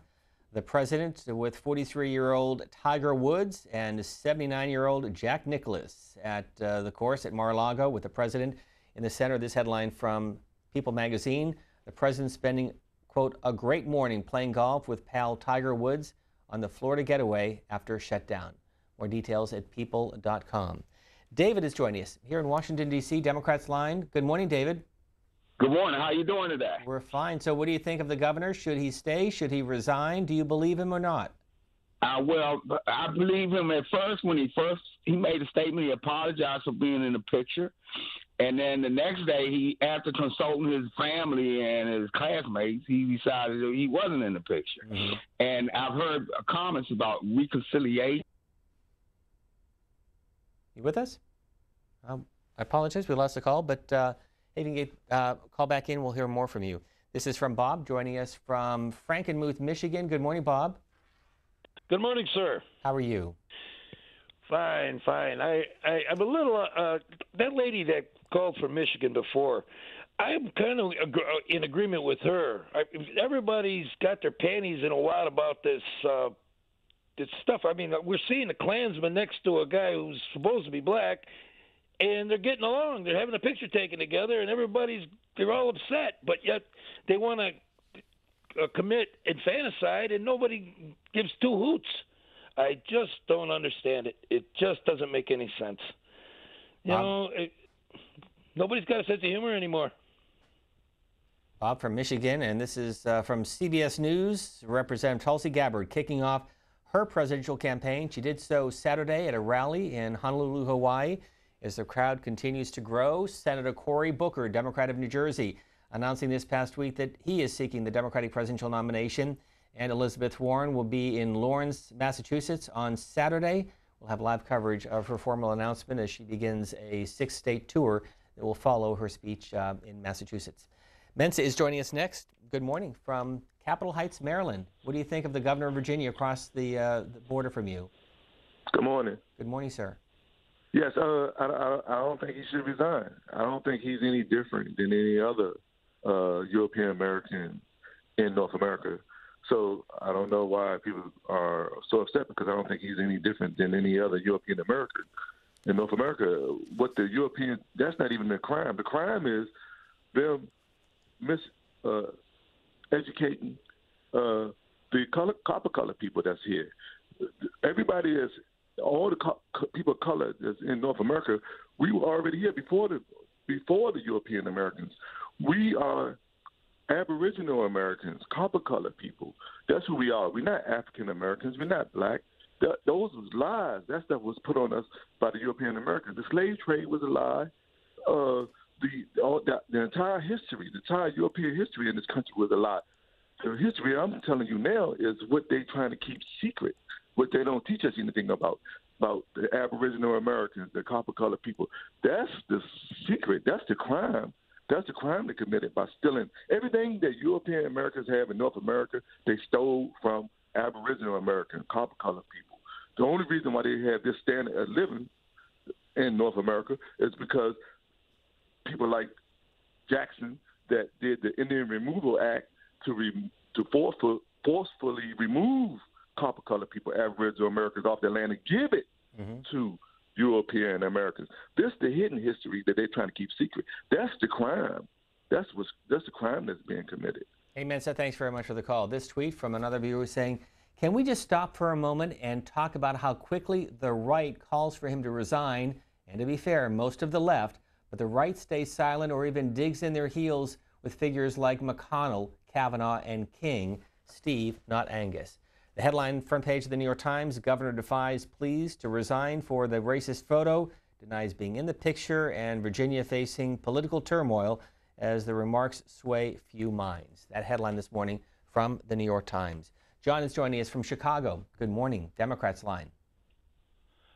The president with 43-year-old Tiger Woods and 79-year-old Jack Nicklaus at the course at Mar-a-Lago with the president in the center of this headline from People magazine. The president spending, quote, a great morning playing golf with pal Tiger Woods on the Florida getaway after shutdown. More details at people.com. David is joining us here in Washington, D.C., Democrats line. Good morning, David. Good morning. How are you doing today? We're fine. So what do you think of the governor? Should he stay? Should he resign? Do you believe him or not? Well, I believe him at first. When he made a statement, he apologized for being in the picture. And then the next day, after consulting his family and his classmates, he decided that he wasn't in the picture. Mm-hmm. And I've heard comments about reconciliation. You with us? I apologize. We lost the call, but if you can get call back in, we'll hear more from you. This is from Bob joining us from Frankenmuth, Michigan. Good morning, Bob. Good morning, sir. How are you? Fine. I'm a little, that lady that called from Michigan before, I'm kind of in agreement with her. Everybody's got their panties in a lot about this stuff. I mean, we're seeing a Klansman next to a guy who's supposed to be black, and they're getting along. They're having a picture taken together, and they're all upset, but yet they want to commit infanticide, and nobody gives two hoots. I just don't understand it. It just doesn't make any sense. Nobody's got a sense of humor anymore. Bob from Michigan, and this is from CBS News. Representative Tulsi Gabbard kicking off her presidential campaign. She did so Saturday at a rally in Honolulu, Hawaii. As the crowd continues to grow, Senator Cory Booker, Democrat of New Jersey, announcing this past week that he is seeking the Democratic presidential nomination. And Elizabeth Warren will be in Lawrence, Massachusetts on Saturday. We'll have live coverage of her formal announcement as she begins a 6-state tour that will follow her speech in Massachusetts. Mensa is joining us next. Good morning from Capitol Heights, Maryland. What do you think of the governor of Virginia across the border from you? Good morning. Good morning, sir. Yes, I don't think he should resign. I don't think he's any different than any other European American in North America. So I don't know why people are so upset, because I don't think he's any different than any other European American in North America. What the European, that's not even the crime. The crime is them educating the copper color people that's here. Everybody is, all the people of color that's in North America, we were already here before the European Americans. We are Aboriginal Americans, copper color people. That's who we are. We're not African Americans. We're not black. Those was lies. That stuff was put on us by the European Americans. The slave trade was a lie. The entire history, the entire European history in this country was a lie. The history I'm telling you now is what they're trying to keep secret, what they don't teach us anything about the Aboriginal Americans, the copper color people. That's the secret. That's the crime. That's the crime they committed by stealing everything that European Americans have in North America. They stole from Aboriginal American, copper color people. The only reason why they have this standard of living in North America is because people like Jackson that did the Indian Removal Act to forcefully remove copper color people, Aboriginal Americans, off their land and give it to European Americans. This is the hidden history that they're trying to keep secret. That's the crime. That's the crime that's being committed. Hey, Mensa, thanks very much for the call. This tweet from another viewer saying, can we just stop for a moment and talk about how quickly the right calls for him to resign? And to be fair, most of the left, but the right stays silent or even digs in their heels with figures like McConnell, Kavanaugh, and King. Steve, not Angus. The headline front page of the New York Times, Governor defies pleas to resign for the racist photo, denies being in the picture, and Virginia facing political turmoil as the remarks sway few minds. That headline this morning from the New York Times. John is joining us from Chicago. Good morning. Democrats line.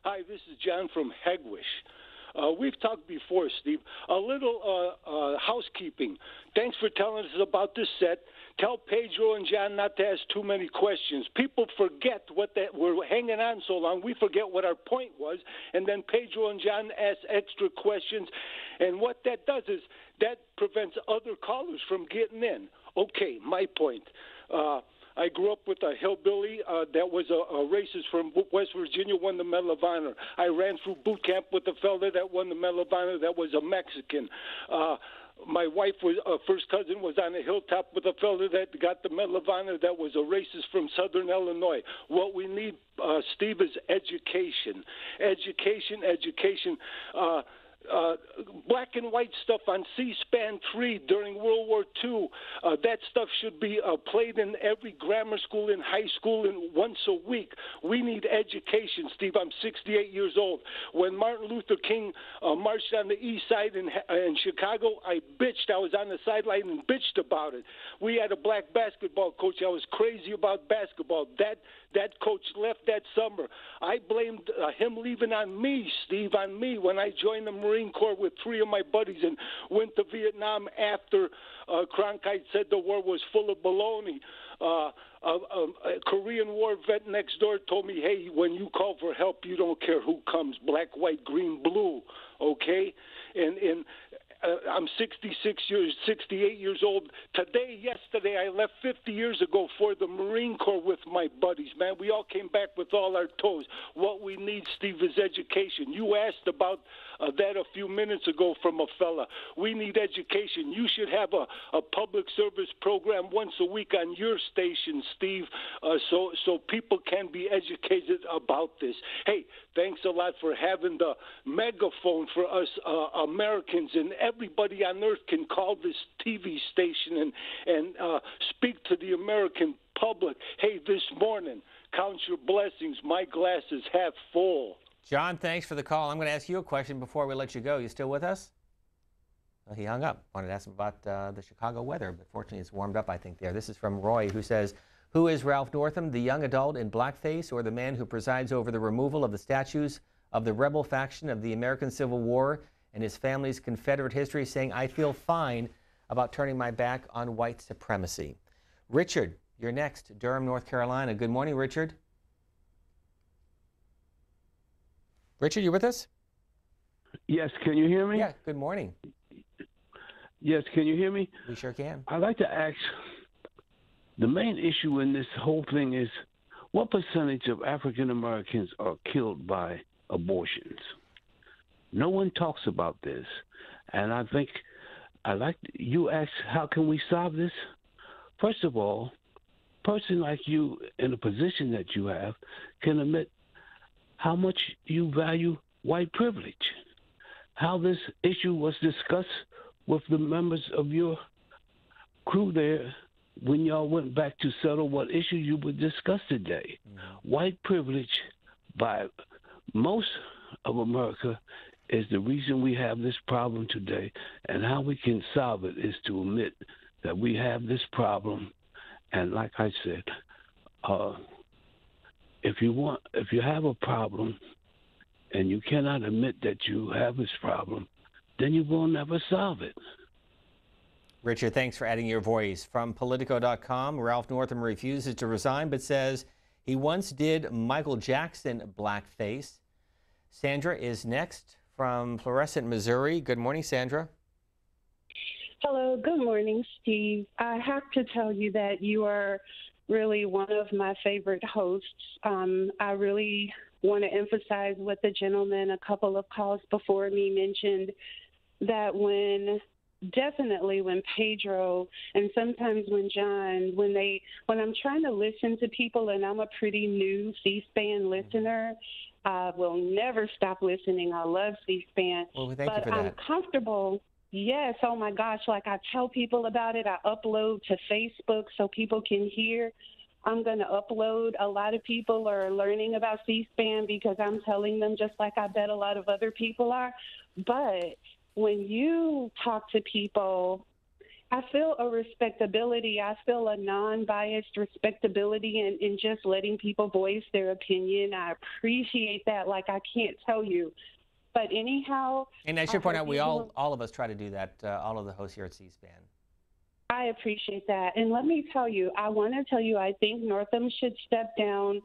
Hi, this is John from Hegwish. We've talked before, Steve. A little housekeeping. Thanks for telling us about this set. Tell Pedro and John not to ask too many questions. People forget we're hanging on so long. We forget what our point was, and then Pedro and John ask extra questions. And what that does is that prevents other callers from getting in. Okay, my point. I grew up with a hillbilly that was a racist from West Virginia, won the Medal of Honor. I ran through boot camp with a fella that won the Medal of Honor that was a Mexican. My wife was first cousin was on a hilltop with a fella that got the Medal of Honor that was a racist from Southern Illinois. What we need, Steve, is education. Education. Black and white stuff on C-SPAN 3 during World War II. That stuff should be played in every grammar school, in high school, and once a week. We need education, Steve. I'm 68 years old. When Martin Luther King marched on the east side in Chicago, I bitched. I was on the sideline and bitched about it. We had a black basketball coach. I was crazy about basketball. That coach left that summer. I blamed him leaving on me, Steve, on me, when I joined the Marine Corps with 3 of my buddies and went to Vietnam after Cronkite said the war was full of baloney. A Korean War vet next door told me, hey, when you call for help, you don't care who comes, black, white, green, blue, okay? And I'm 68 years old. Yesterday, I left 50 years ago for the Marine Corps with my buddies, man. We all came back with all our toes. What we need, Steve, is education. You asked about that a few minutes ago from a fella. We need education. You should have a public service program once a week on your station, Steve, so people can be educated about this. Hey, thanks a lot for having the megaphone for us Americans, and everybody on earth can call this TV station and speak to the American public. Hey, this morning, count your blessings. My glass is half full. John, thanks for the call. I'm going to ask you a question before we let you go. You still with us? Well, he hung up. Wanted to ask him about the Chicago weather, but fortunately it's warmed up, I think, there. This is from Roy, who says, who is Ralph Northam, the young adult in blackface or the man who presides over the removal of the statues of the rebel faction of the American Civil War and his family's Confederate history, saying, I feel fine about turning my back on white supremacy? Richard, you're next, Durham, North Carolina. Good morning, Richard. Richard, you with us? Yes, can you hear me? Yeah, good morning. Yes, can you hear me? We sure can. I'd like to ask, the main issue in this whole thing is, what percentage of African Americans are killed by abortions? No one talks about this. And I think, you asked, how can we solve this? First of all, a person like you in a position that you have can admit how much you value white privilege, how this issue was discussed with the members of your crew there when y'all went back to settle what issue you would discuss today. White privilege by most of America is the reason we have this problem today, and how we can solve it is to admit that we have this problem. And like I said, if you have a problem and you cannot admit that you have this problem, then you will never solve it. Richard, thanks for adding your voice. From Politico.com, Ralph Northam refuses to resign but says he once did Michael Jackson blackface. Sandra is next from Florissant, Missouri. Good morning, Sandra. Hello, good morning, Steve. I have to tell you that you are really one of my favorite hosts. I really want to emphasize what the gentleman a couple of calls before me mentioned, that when Pedro and sometimes when John, when I'm trying to listen to people and I'm a pretty new C-SPAN listener, I will never stop listening. I love C-SPAN. Well, thank you for that. I'm comfortable. Yes, oh my gosh, like I tell people about it. I upload to Facebook so people can hear. I'm going to upload. A lot of people are learning about C-SPAN because I'm telling them, just like I bet a lot of other people are. But when you talk to people, I feel a respectability. I feel a non-biased respectability in just letting people voice their opinion. I appreciate that like I can't tell you. But anyhow, and I should point out, we all of us try to do that, all of the hosts here at C-SPAN. I appreciate that. And let me tell you, I want to tell you, I think Northam should step down.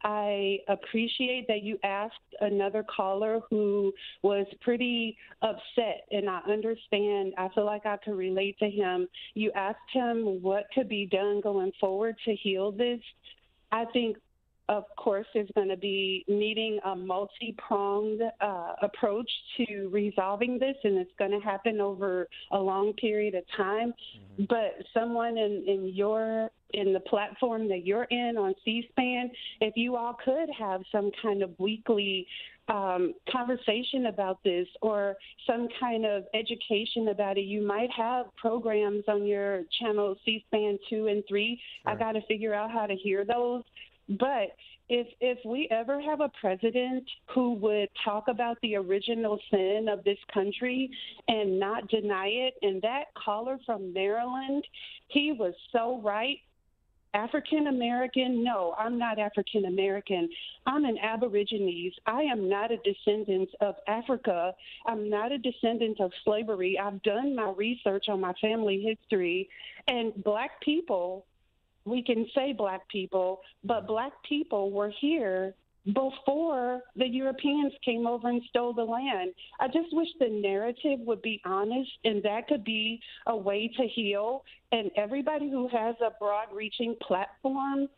I appreciate that you asked another caller who was pretty upset, and I understand. I feel like I could relate to him. You asked him what could be done going forward to heal this. I think, of course, there's going to be needing a multi-pronged approach to resolving this, and it's going to happen over a long period of time. Mm-hmm. But someone in the platform that you're in on C-SPAN, if you all could have some kind of weekly conversation about this or some kind of education about it. You might have programs on your channel C-SPAN 2 and 3. Sure. I got to figure out how to hear those. But if we ever have a president who would talk about the original sin of this country and not deny it, and that caller from Maryland, he was so right. African American? No, I'm not African American. I'm an Aborigines. I am not a descendant of Africa. I'm not a descendant of slavery. I've done my research on my family history, and Black people, we can say Black people, but Black people were here before the Europeans came over and stole the land. I just wish the narrative would be honest, and that could be a way to heal. And everybody who has a broad-reaching platform,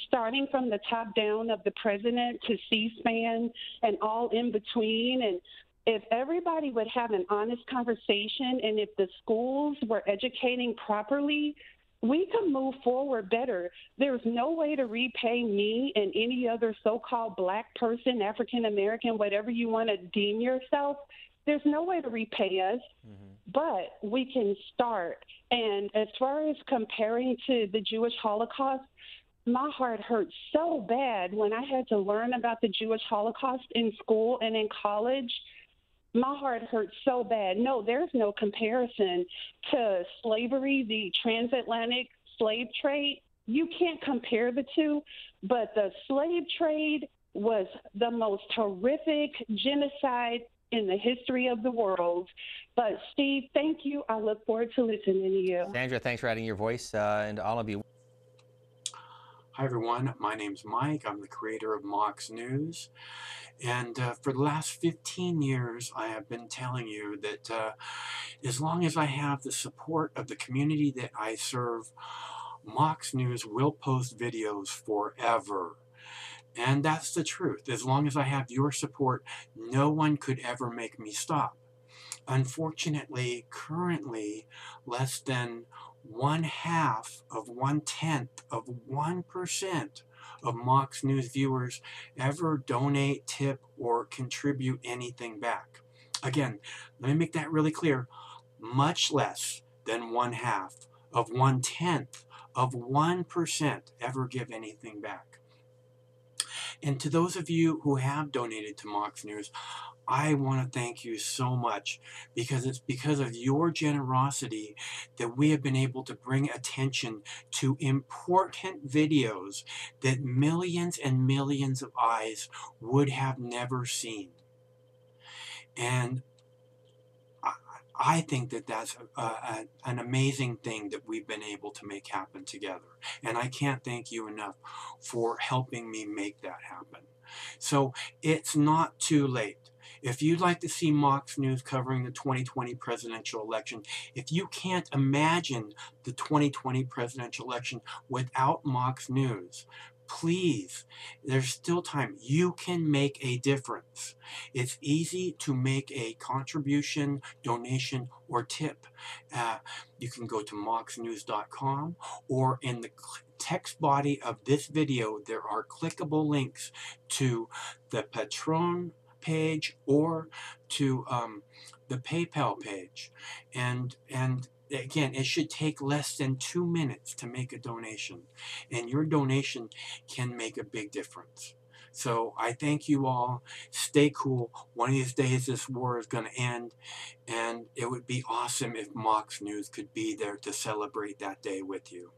starting from the top down of the president to C-SPAN and all in between, and if everybody would have an honest conversation and if the schools were educating properly, we can move forward better. There's no way to repay me and any other so-called black person, African American, whatever you want to deem yourself. There's no way to repay us, but we can start. And as far as comparing to the Jewish Holocaust, my heart hurt so bad when I had to learn about the Jewish Holocaust in school and in college. My heart hurt so bad. No, there's no comparison to slavery, the transatlantic slave trade. You can't compare the two, but the slave trade was the most horrific genocide in the history of the world. But Steve, thank you. I look forward to listening to you. Sandra, thanks for adding your voice, and all of you. Hi everyone, my name's Mike. I'm the creator of Mox News. And for the last 15 years, I have been telling you that as long as I have the support of the community that I serve, Mox News will post videos forever. And that's the truth. As long as I have your support, no one could ever make me stop. Unfortunately, currently, less than 1/2 of 1/10 of 1% of Mox News viewers ever donate, tip, or contribute anything back. Again, let me make that really clear. Much less than 1/2 of 1/10 of 1% ever give anything back. And to those of you who have donated to Mox News, I want to thank you so much, because it's because of your generosity that we have been able to bring attention to important videos that millions and millions of eyes would have never seen. And I think that that's an amazing thing that we've been able to make happen together. And I can't thank you enough for helping me make that happen. So it's not too late. If you'd like to see Mox News covering the 2020 presidential election, if you can't imagine the 2020 presidential election without Mox News, please, there's still time. You can make a difference. It's easy to make a contribution, donation, or tip. You can go to moxnews.com, or in the text body of this video, there are clickable links to the Patreon page or to the PayPal page. And again, it should take less than 2 minutes to make a donation, and your donation can make a big difference. So I thank you all. Stay cool. One of these days this war is going to end, and it would be awesome if Mox News could be there to celebrate that day with you.